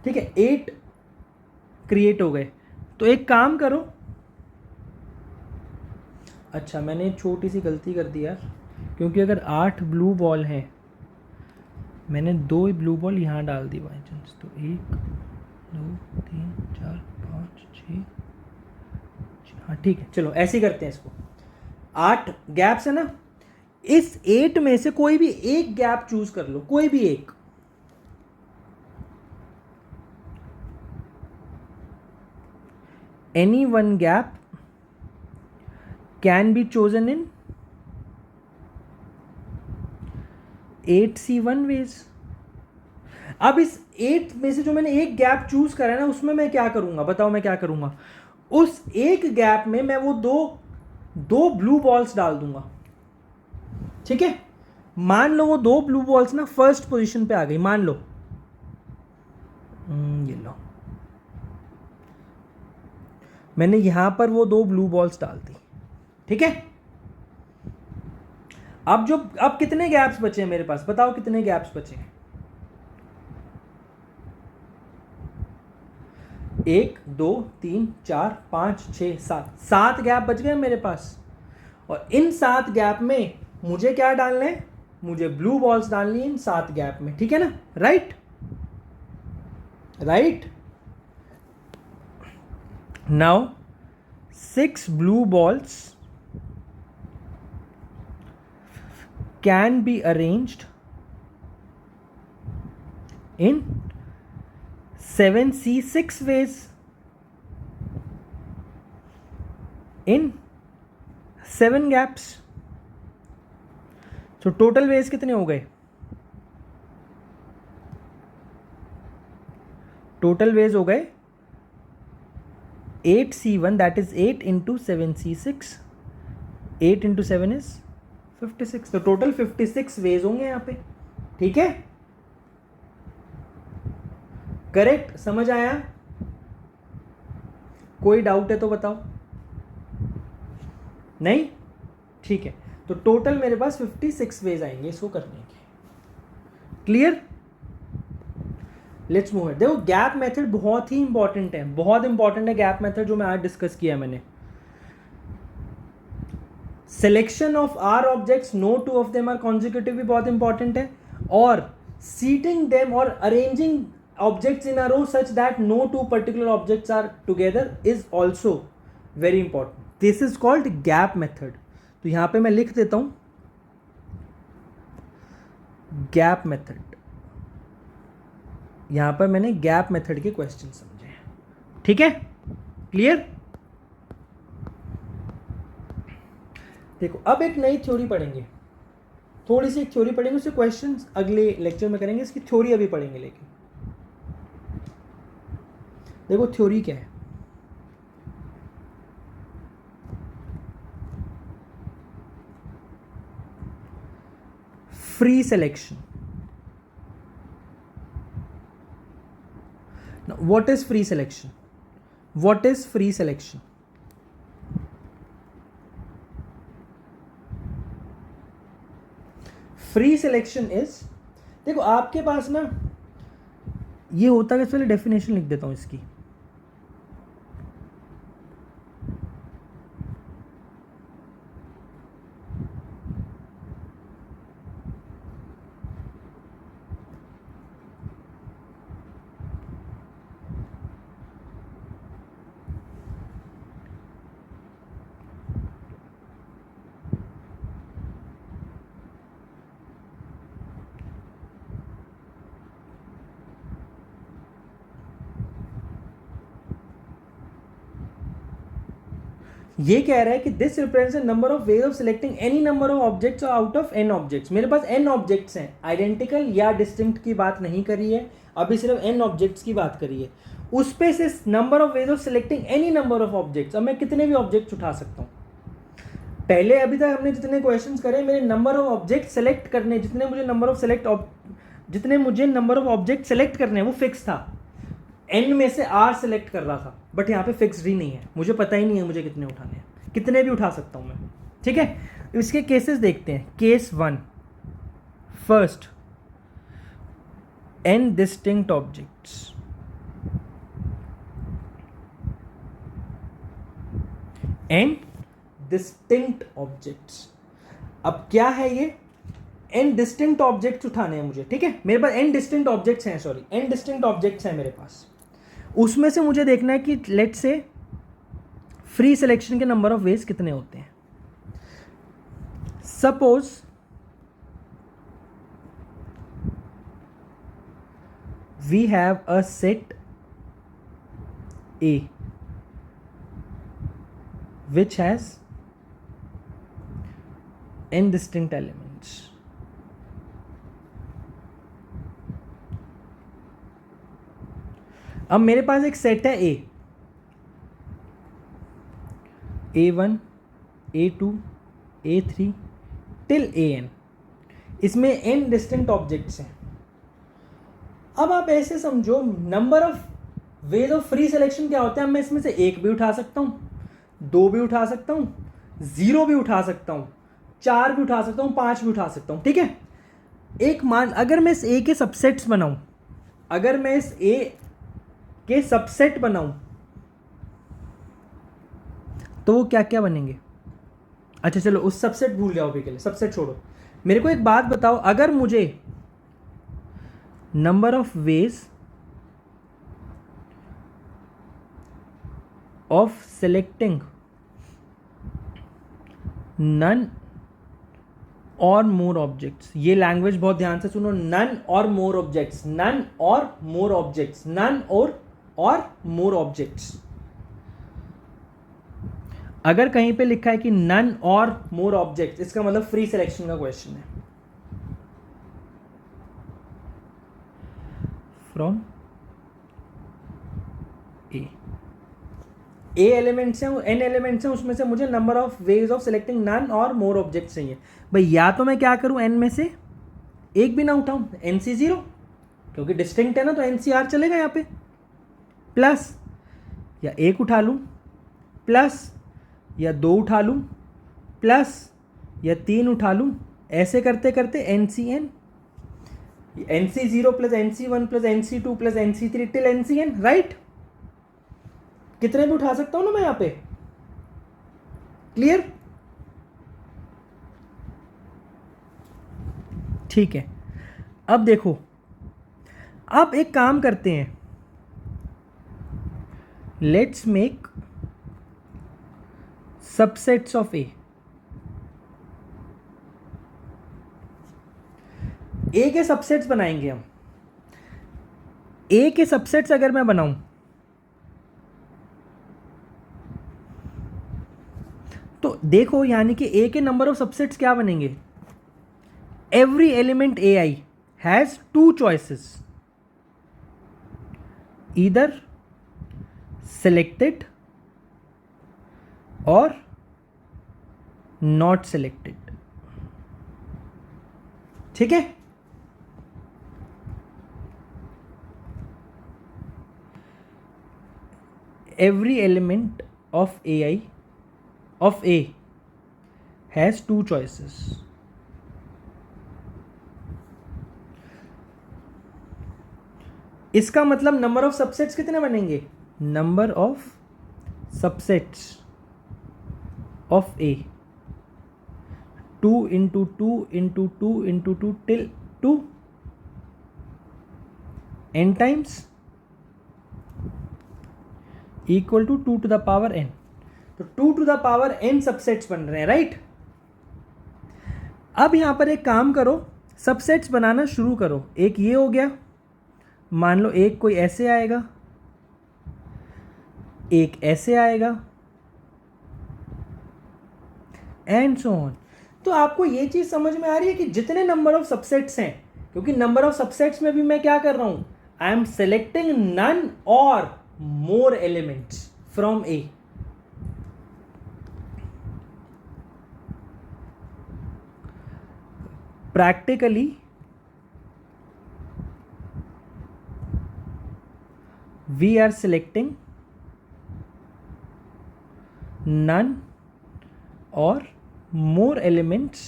Speaker 1: ठीक है, 8 क्रिएट हो गए। तो एक काम करो, अच्छा मैंने छोटी सी गलती कर दी यार, क्योंकि अगर 8 ब्लू बॉल हैं, मैंने 2 ब्लू बॉल यहाँ डाल दी बाई चांस, तो 1 2 3 4 5 6। हाँ ठीक है, चलो ऐसे ही करते हैं इसको। 8 गैप्स है ना, इस 8 में से कोई भी एक गैप चूज कर लो, कोई भी एक। Any one gap can be chosen in 8C1 ways। अब इस 8 में से जो मैंने एक गैप चूज करा है ना, उसमें मैं क्या करूंगा? बताओ मैं क्या करूंगा? उस एक गैप में मैं वो दो ब्लू बॉल्स डाल दूंगा, ठीक है। मान लो वो 2 ब्लू बॉल्स ना फर्स्ट पोजीशन पे आ गई, मान लो ये लो, मैंने यहां पर वो 2 ब्लू बॉल्स डाल दी, ठीक है। अब कितने गैप्स बचे हैं मेरे पास? बताओ कितने गैप्स बचे हैं? 1 2 3 4 5 6 7 7 गैप बच गए मेरे पास, और इन 7 गैप में मुझे क्या डालना है, मुझे ब्लू बॉल्स डालनी है इन 7 गैप में, ठीक है ना, right right. Now 6 blue balls can be arranged in 7C6 ways in 7 gaps. So total ways कितने हो गए, total ways हो गए 8C1, that is 8 into 7C6, 8 into 7 is 56, तो टोटल 56 वेज होंगे यहाँ पे, ठीक है, करेक्ट, समझ आया, कोई डाउट है तो बताओ, नहीं, ठीक है, तो टोटल मेरे पास 56 वेज आएंगे इसको करने के, क्लियर। Let's move it. देखो गैप मेथड बहुत ही इंपॉर्टेंट है, बहुत इंपॉर्टेंट है गैप मेथड, जो मैं आज डिस्कस किया मैंने। Selection of r objects, no two of them are consecutive भी बहुत इंपॉर्टेंट है, और सीटिंग देम और arranging objects in a row such that no two particular objects are together is also very important. This is called gap method. तो यहां पे मैं लिख देता हूं गैप मेथड, यहां पर मैंने गैप मेथड के क्वेश्चन समझे हैं, ठीक है, क्लियर। देखो अब एक नई थ्योरी पढ़ेंगे, थोड़ी सी एक थ्योरी पढ़ेंगे, उससे क्वेश्चंस अगले लेक्चर में करेंगे, इसकी थ्योरी अभी पढ़ेंगे। लेकिन देखो थ्योरी क्या है, free selection. Now, what is free selection? What is free selection? Free selection is, देखो आपके पास ना ये होता है, पहले डेफिनेशन लिख देता हूं इसकी। ये कह रहा है कि this represents number of ways of selecting any number of objects out of n objects. मेरे पास एन ऑब्जेक्ट्स हैं, आइडेंटिकल या डिस्टिंक्ट की बात नहीं करी है, अभी सिर्फ एन ऑब्जेक्ट्स की बात करी है। उस पे से number of ways of selecting any number of objects, अब मैं कितने भी ऑब्जेक्ट्स उठा सकता हूँ। पहले अभी तक हमने जितने क्वेश्चंस करे, मेरे नंबर ऑफ ऑब्जेक्ट सेलेक्ट करने, जितने मुझे नंबर ऑफ ऑब्जेक्ट सेलेक्ट करने हैं वो फिक्स था, एन में से आर सेलेक्ट कर रहा था, बट यहाँ पे फिक्स्ड ही नहीं है, मुझे पता ही नहीं है मुझे कितने उठाने हैं, कितने भी उठा सकता हूँ मैं, ठीक है। इसके केसेस देखते हैं। Case 1, first, n distinct objects, n distinct objects. अब क्या है ये, एन डिस्टिंक्ट ऑब्जेक्ट्स उठाने हैं मुझे, ठीक है, मेरे पास एन डिस्टिंक्ट ऑब्जेक्ट्स हैं, सॉरी एन डिस्टिंक्ट ऑब्जेक्ट्स हैं मेरे पास। उसमें से मुझे देखना है कि लेट्स से फ्री सिलेक्शन के नंबर ऑफ वेज कितने होते हैं। Suppose we have a set A which has n distinct elements. अब मेरे पास एक सेट है A, A1, A2, A3 till AN, इसमें n डिस्टिंक्ट ऑब्जेक्ट्स हैं। अब आप ऐसे समझो, number of ways of free selection क्या होता है, मैं इसमें से एक भी उठा सकता हूं, 2 भी उठा सकता हूं, 0 भी उठा सकता हूं, 4 भी उठा सकता हूं, 5 भी उठा सकता हूं, ठीक है। एक मान, अगर मैं इस ए के सबसेट्स बनाऊं, अगर मैं इस ए के सबसेट बनाऊं तो वो क्या क्या बनेंगे? अच्छा चलो उस सबसेट भूल जाओ अभी के लिए, सबसेट छोड़ो। मेरे को एक बात बताओ, अगर मुझे number of ways of selecting none और मोर ऑब्जेक्ट्स, ये लैंग्वेज बहुत ध्यान से सुनो, नन और मोर ऑब्जेक्ट्स, नन और मोर ऑब्जेक्ट्स, नन और मोर ऑब्जेक्ट्स। अगर कहीं पे लिखा है कि नन और मोर ऑब्जेक्ट्स, इसका मतलब फ्री सिलेक्शन का क्वेश्चन है। फ्रॉम ए एलिमेंट्स हैं, एन एलिमेंट्स हैं, उसमें से मुझे number of ways of selecting none और मोर ऑब्जेक्ट्स चाहिए। भाई या तो मैं क्या करूं, एन में से एक भी ना उठाऊं, एन सी जीरो, क्योंकि डिस्टिंक्ट है ना, तो एन सी आर चलेगा यहाँ पे, प्लस या एक उठा लूं, प्लस या दो उठा लूं, प्लस या तीन उठा लूं, ऐसे करते करते n C zero plus n C one plus n C two plus n C three till n C n, right? कितने भी उठा सकता हूं ना मैं यहां पे, क्लियर? ठीक है, अब देखो, अब एक काम करते हैं, लेट्स मेक सबसेट्स ऑफ ए के सबसेट्स बनाएंगे हम। ए के सबसेट्स अगर मैं बनाऊं तो देखो, यानी कि ए के नंबर ऑफ सबसेट्स क्या बनेंगे? Every element A I has two choices, either selected or not selected, ठीक है? Every element of AI of A has two choices. इसका मतलब नंबर ऑफ सबसेट्स कितने बनेंगे? Number of subsets of A 2 into 2 into 2 into 2 till 2 n times equal to 2 to the power n। तो 2 to the power n subsets बन रहे हैं, right? अब यहां पर एक काम करो, सबसेट्स बनाना शुरू करो। एक ये हो गया, मान लो एक कोई ऐसे आएगा, एक ऐसे आएगा, एंड सो ऑन। तो आपको ये चीज समझ में आ रही है कि जितने नंबर ऑफ सबसेट्स हैं, क्योंकि नंबर ऑफ सबसेट्स में भी मैं क्या कर रहा हूं, आई एम सेलेक्टिंग नन और more elements from A. Practically we are selecting none or more elements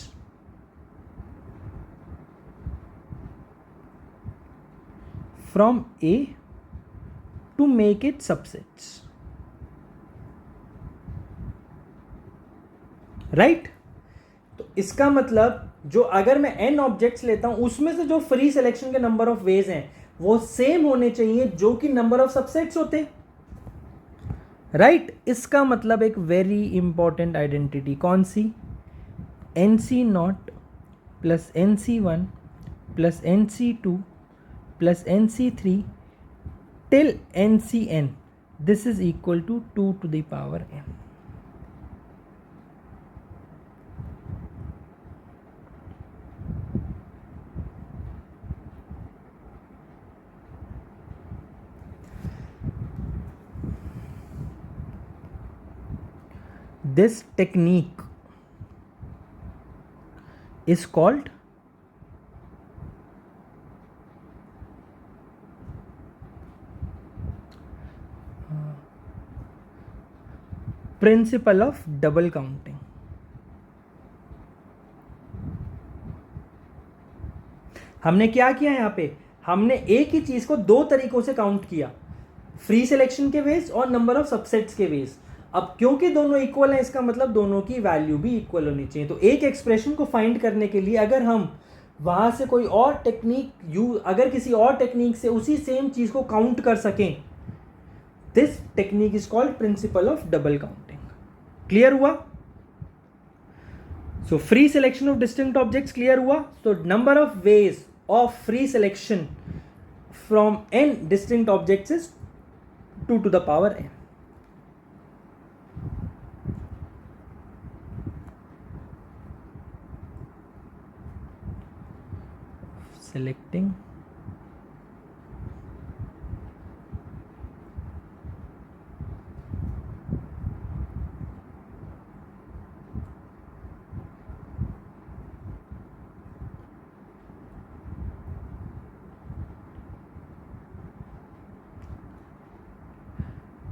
Speaker 1: from A to make it subsets, right? तो इसका मतलब जो अगर मैं n ऑब्जेक्ट्स लेता हूं, उसमें से जो फ्री सिलेक्शन के नंबर ऑफ वेज हैं वो सेम होने चाहिए जो कि नंबर ऑफ सबसेट्स होते, राइट? इसका मतलब एक वेरी इंपॉर्टेंट आइडेंटिटी, कौन सी? N C nought plus n C one plus n C two plus n C three till n C n, this is equal to 2 to the power n। This technique is called principle of double counting। हमने क्या किया यहाँ पे? हमने एक ही चीज को दो तरीकों से काउंट किया। फ्री सिलेक्शन के वेज और नंबर ऑफ सबसेट्स के वेज। अब क्योंकि दोनों इक्वल हैं, इसका मतलब दोनों की वैल्यू भी इक्वल होनी चाहिए। तो एक एक्सप्रेशन को फाइंड करने के लिए अगर हम वहाँ से कोई और टेक्निक अगर किसी और टेक्निक से उसी सेम चीज़ को काउंट कर सकें, this technique is called principle of double counting. Clear हुआ? So free selection of distinct objects clear हुआ। तो number of ways of free selection from n distinct objects is 2 to the power n. Selecting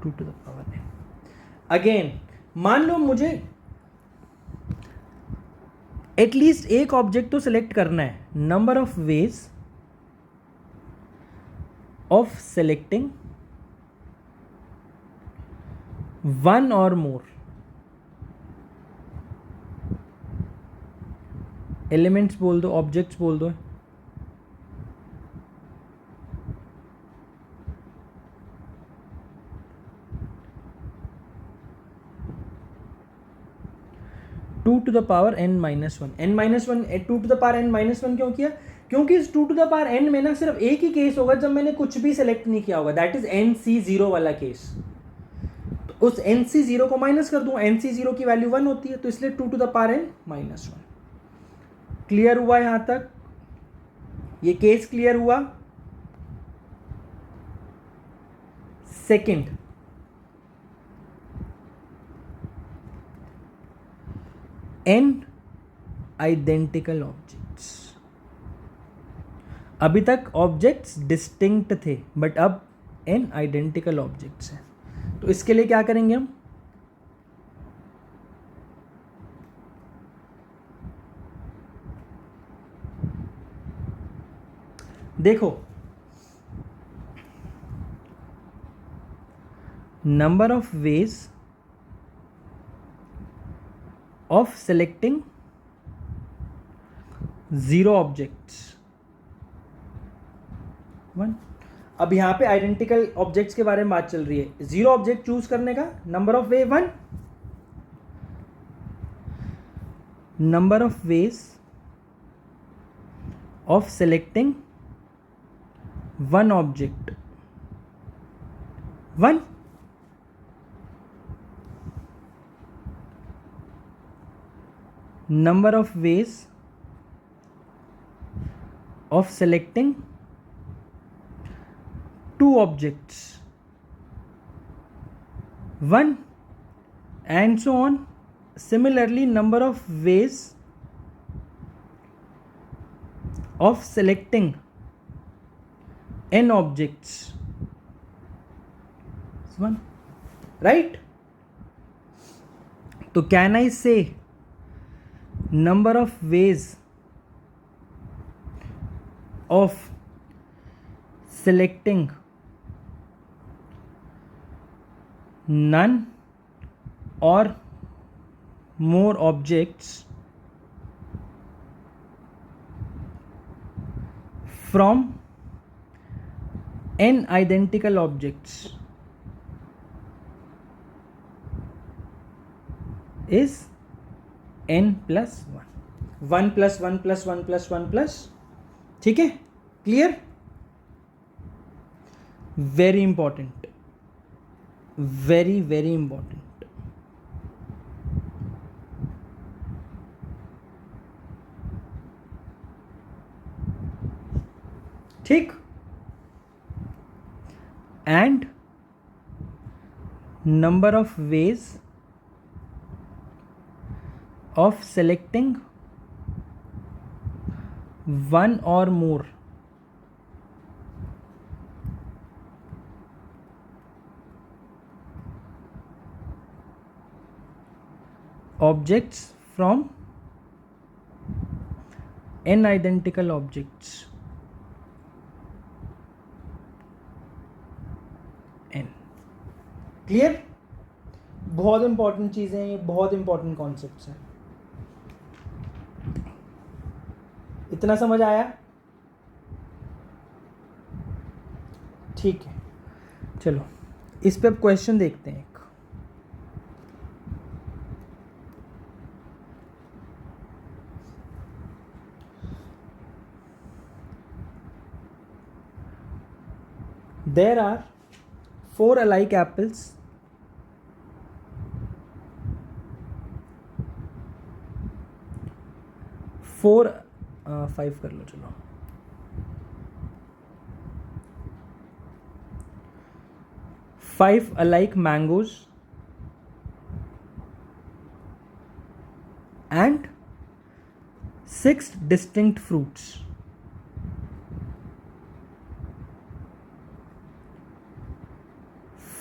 Speaker 1: two to the power n। Again मान लो मुझे at least एक object तो select करना है। Number of ways of selecting one और more elements बोल दो, ऑब्जेक्ट्स बोल दो। Two to the power n minus one, n minus one, two to the power n minus one क्यों किया? क्योंकि इस two to the power n में ना सिर्फ एक ही केस होगा जब मैंने कुछ भी सेलेक्ट नहीं किया होगा, दैट इज NC0 वाला केस। तो उस NC0 को माइनस कर दूं, NC0 की वैल्यू 1 होती है, तो इसलिए two to the power n minus one. Clear हुआ यहां तक? ये केस क्लियर हुआ? Second, n identical objects. अभी तक ऑब्जेक्ट्स डिस्टिंक्ट थे, बट अब n आइडेंटिकल ऑब्जेक्ट्स हैं। तो इसके लिए क्या करेंगे हम? देखो, number of ways of selecting zero objects one. अब यहां पे आइडेंटिकल ऑब्जेक्ट्स के बारे में बात चल रही है। जीरो ऑब्जेक्ट चूज करने का number of way 1, number of ways of selecting one object 1, number of ways of selecting two objects 1, and so on. Similarly, number of ways of selecting n objects 1, right? So can I say number of ways of selecting none or more objects from n identical objects is n plus one, 1 plus 1 plus 1 plus 1 plus. ठीक है? Clear? Very important, very very important. ठीक? And number of ways of selecting one or more objects from n identical objects n। Clear? बहुत important चीज़ें हैं ये, बहुत important concepts हैं. इतना समझ आया? ठीक है, चलो इस पे अब क्वेश्चन देखते हैं. एक there are 4 alike apples four 5 कर लो चलो. 5 alike mangoes and 6 distinct fruits.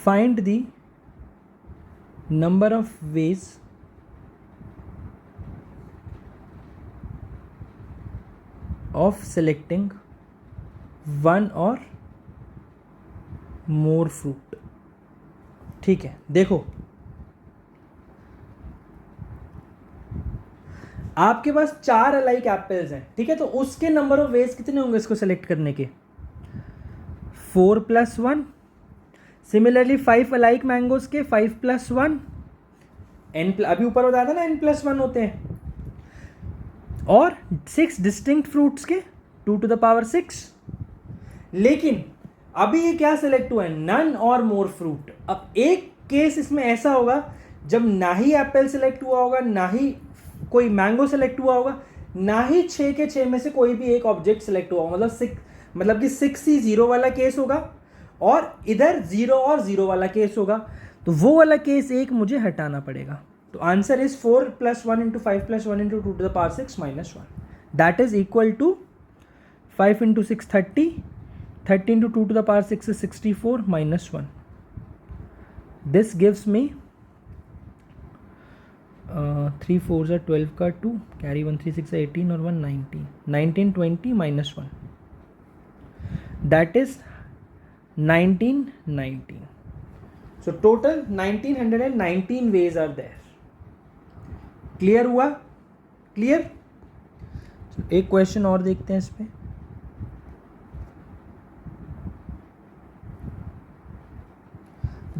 Speaker 1: Find the number of ways of selecting one or more fruit. ठीक है, देखो आपके पास 4 अलाइक एप्पल्स हैं, ठीक है, तो उसके नंबर ऑफ वेज कितने होंगे इसको सेलेक्ट करने के? 4 + 1. सिमिलरली 5 अलाइक मैंगोज के 5 + 1 n, अभी ऊपर बताया था ना n+1 होते हैं. और 6 डिस्टिंक्ट फ्रूट्स के 2 to the power 6. लेकिन अभी ये क्या सेलेक्ट हुआ है? नन और मोर फ्रूट. अब एक केस इसमें ऐसा होगा जब ना ही एप्पल सेलेक्ट हुआ होगा, ना ही कोई मैंगो सेलेक्ट हुआ होगा, ना ही 6 के 6 में से कोई भी एक ऑब्जेक्ट सेलेक्ट हुआ होगा. मतलब कि 6 ही 0 वाला केस होगा और इधर 0 और 0 वाला केस होगा. तो वो वाला केस एक मुझे हटाना पड़ेगा. तो answer is 4 + 1 × 5 + 1 × 2 to the power 6 - 1. That is equal to 5 × 6 30, 30 × 2 to the power 6 is 64 - 1. This gives me 3 4s are 12 का 2, carry 1 3 6 18 और 1 19, 19 20 - 1. That is 1919. So total 1919 ways are there. Clear हुआ? क्लियर? एक क्वेश्चन और देखते हैं इस पे.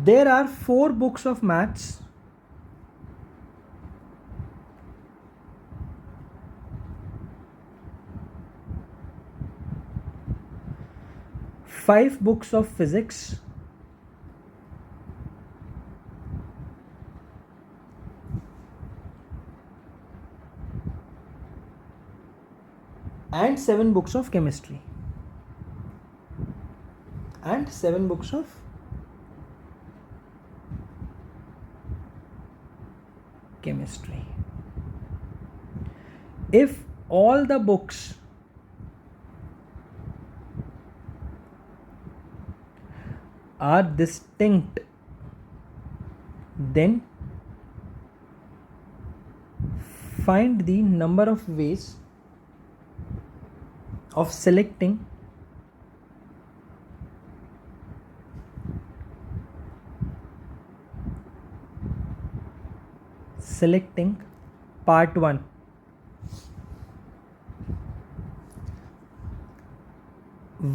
Speaker 1: There are 4 books of maths five books of physics and 7 books of chemistry and 7 books of chemistry. If all the books are distinct, then find the number of ways of selecting part 1.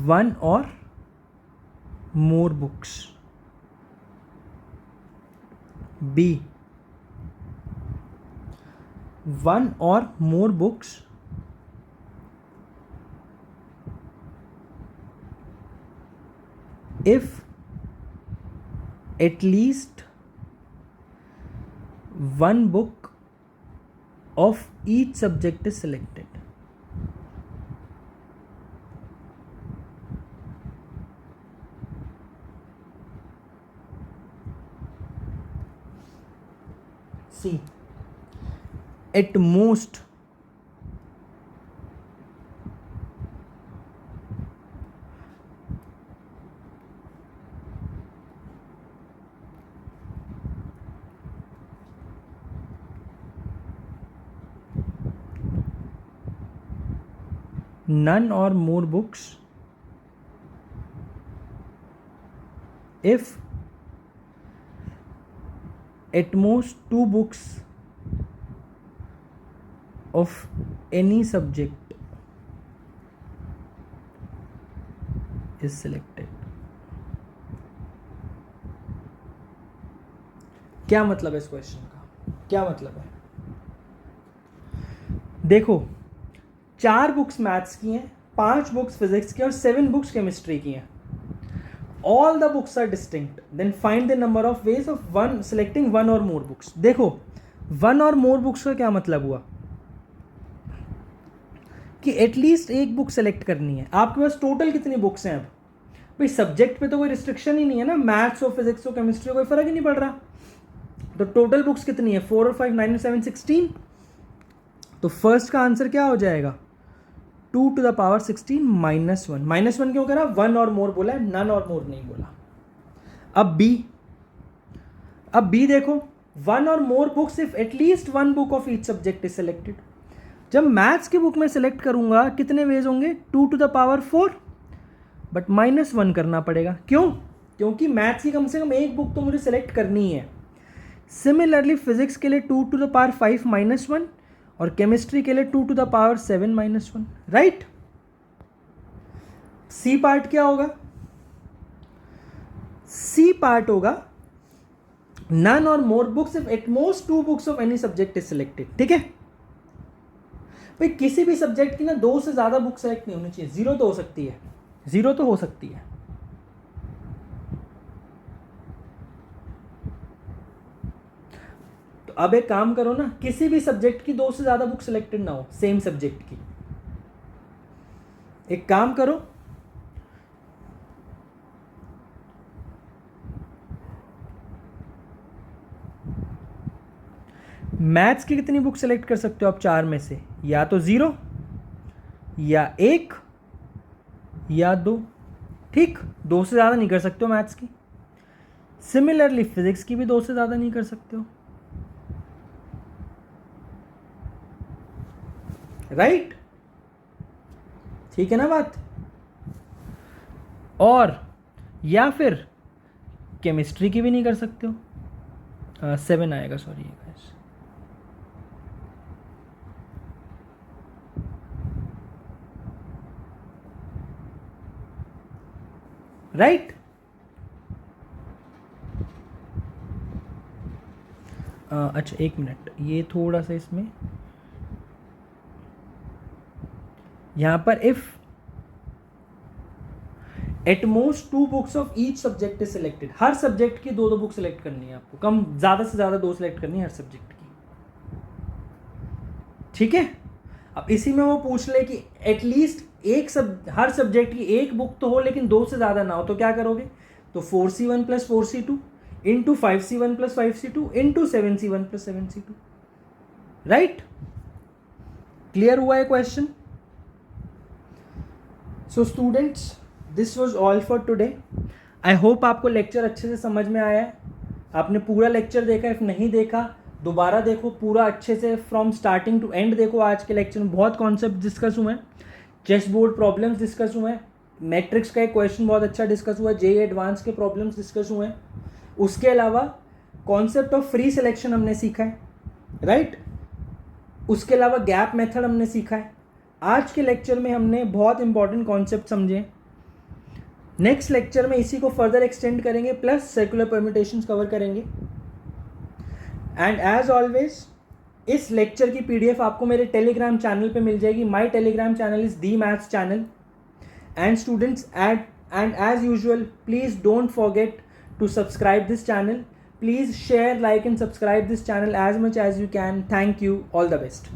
Speaker 1: One or more books. B. One or more books if at least one book of each subject is selected. C. At most none or more books if at most 2 books of any subject is selected. क्या मतलब है इस question का, क्या मतलब है? देखो 4 books maths की हैं, 5 बुक्स फिजिक्स की और 7 बुक्स केमिस्ट्री की हैं. All the books are distinct. Then find the number of ways of selecting one or more books. देखो 1 और more books का क्या मतलब हुआ कि एटलीस्ट एक बुक सेलेक्ट करनी है. आपके पास टोटल कितनी बुक्स हैं? अब भाई सब्जेक्ट पे तो कोई रिस्ट्रिक्शन ही नहीं है ना, मैथ्स हो फिजिक्स हो केमिस्ट्री हो कोई फर्क ही नहीं पड़ रहा. तो टोटल बुक्स कितनी है? 4 और 5 9 और 7 16. तो फर्स्ट का आंसर क्या हो जाएगा? 2 to the power 16 -1. -1 क्यों करा? 1 और मोर बोला है, नन और मोर नहीं बोला. अब बी देखो 1 और more books if at least 1 book of each subject is selected. जब मैथ्स की बुक में सेलेक्ट करूंगा कितने वेज होंगे? 2 to the power 4, बट -1 करना पड़ेगा. क्यों? क्योंकि मैथ्स की कम से कम एक बुक तो मुझे सेलेक्ट करनी है. सिमिलरली फिजिक्स के लिए 2 to the power 5 -1 और केमिस्ट्री के लिए 2 to the power 7 -1. Right. C part क्या होगा? सी पार्ट होगा नन और more books if at most 2 books of any subject is selected. ठीक है भाई, किसी भी सब्जेक्ट की ना 2 से ज्यादा बुक सेलेक्ट नहीं होनी चाहिए. 0 तो हो सकती है, 0 तो हो सकती है. तो अब एक काम करो ना, किसी भी सब्जेक्ट की 2 से ज्यादा बुक सिलेक्टेड ना हो, सेम सब्जेक्ट की. एक काम करो, मैथ्स की कितनी बुक सेलेक्ट कर सकते हो आप 4 में से? या तो 0 या 1 या 2. ठीक, 2 से ज़्यादा नहीं कर सकते हो मैथ्स की. सिमिलरली फिजिक्स की भी 2 से ज़्यादा नहीं कर सकते हो. राइट. ठीक है ना बात? और या फिर केमिस्ट्री की भी नहीं कर सकते हो. 7 आएगा, सॉरी गाइस. राइट. अच्छा एक मिनट, ये थोड़ा सा इसमें यहां पर if at most 2 books of each subject is selected. Her subject की 2 बुक सिलेक्ट करनी है आपको, कम ज्यादा से ज्यादा 2 सिलेक्ट करनी है हर सब्जेक्ट की. ठीक है. अब इसी में वो पूछ ले कि एटलीस्ट हर सब्जेक्ट की एक बुक तो हो लेकिन 2 से ज्यादा ना हो, तो क्या करोगे? तो 4C1 + 4C2 into 5C1 + 5C2 into 7C1 + 7C2. Right. Clear हुआ है question? So students, this was all for today. I hope आपको लेक्चर अच्छे से समझ में आया है. आपने पूरा लेक्चर देखा, इफ नहीं देखा दोबारा देखो पूरा अच्छे से, फ्रॉम स्टार्टिंग टू एंड देखो. आज के लेक्चर में बहुत कॉन्सेप्ट डिस्कस हुए हैं, चेस बोर्ड प्रॉब्लम्स डिस्कस हुए हैं, मैट्रिक्स का एक क्वेश्चन बहुत अच्छा डिस्कस हुआ है, जेईई एडवांस के प्रॉब्लम्स डिस्कस हुए हैं. उसके अलावा कॉन्सेप्ट ऑफ फ्री सिलेक्शन हमने सीखा है. राइट. उसके अलावा गैप मेथड हमने सीखा है. आज के लेक्चर में हमने बहुत इंपॉर्टेंट कॉन्सेप्ट समझे. नेक्स्ट लेक्चर में इसी को फर्दर एक्सटेंड करेंगे, प्लस सर्कुलर परम्यूटेशंस कवर करेंगे. एंड एज ऑलवेज इस लेक्चर की पीडीएफ आपको मेरे टेलीग्राम चैनल पे मिल जाएगी. My Telegram channel is the maths channel. And students and as usual please don't forget to subscribe this channel. Please share, like and subscribe this channel as much as you can. Thank you. All the best.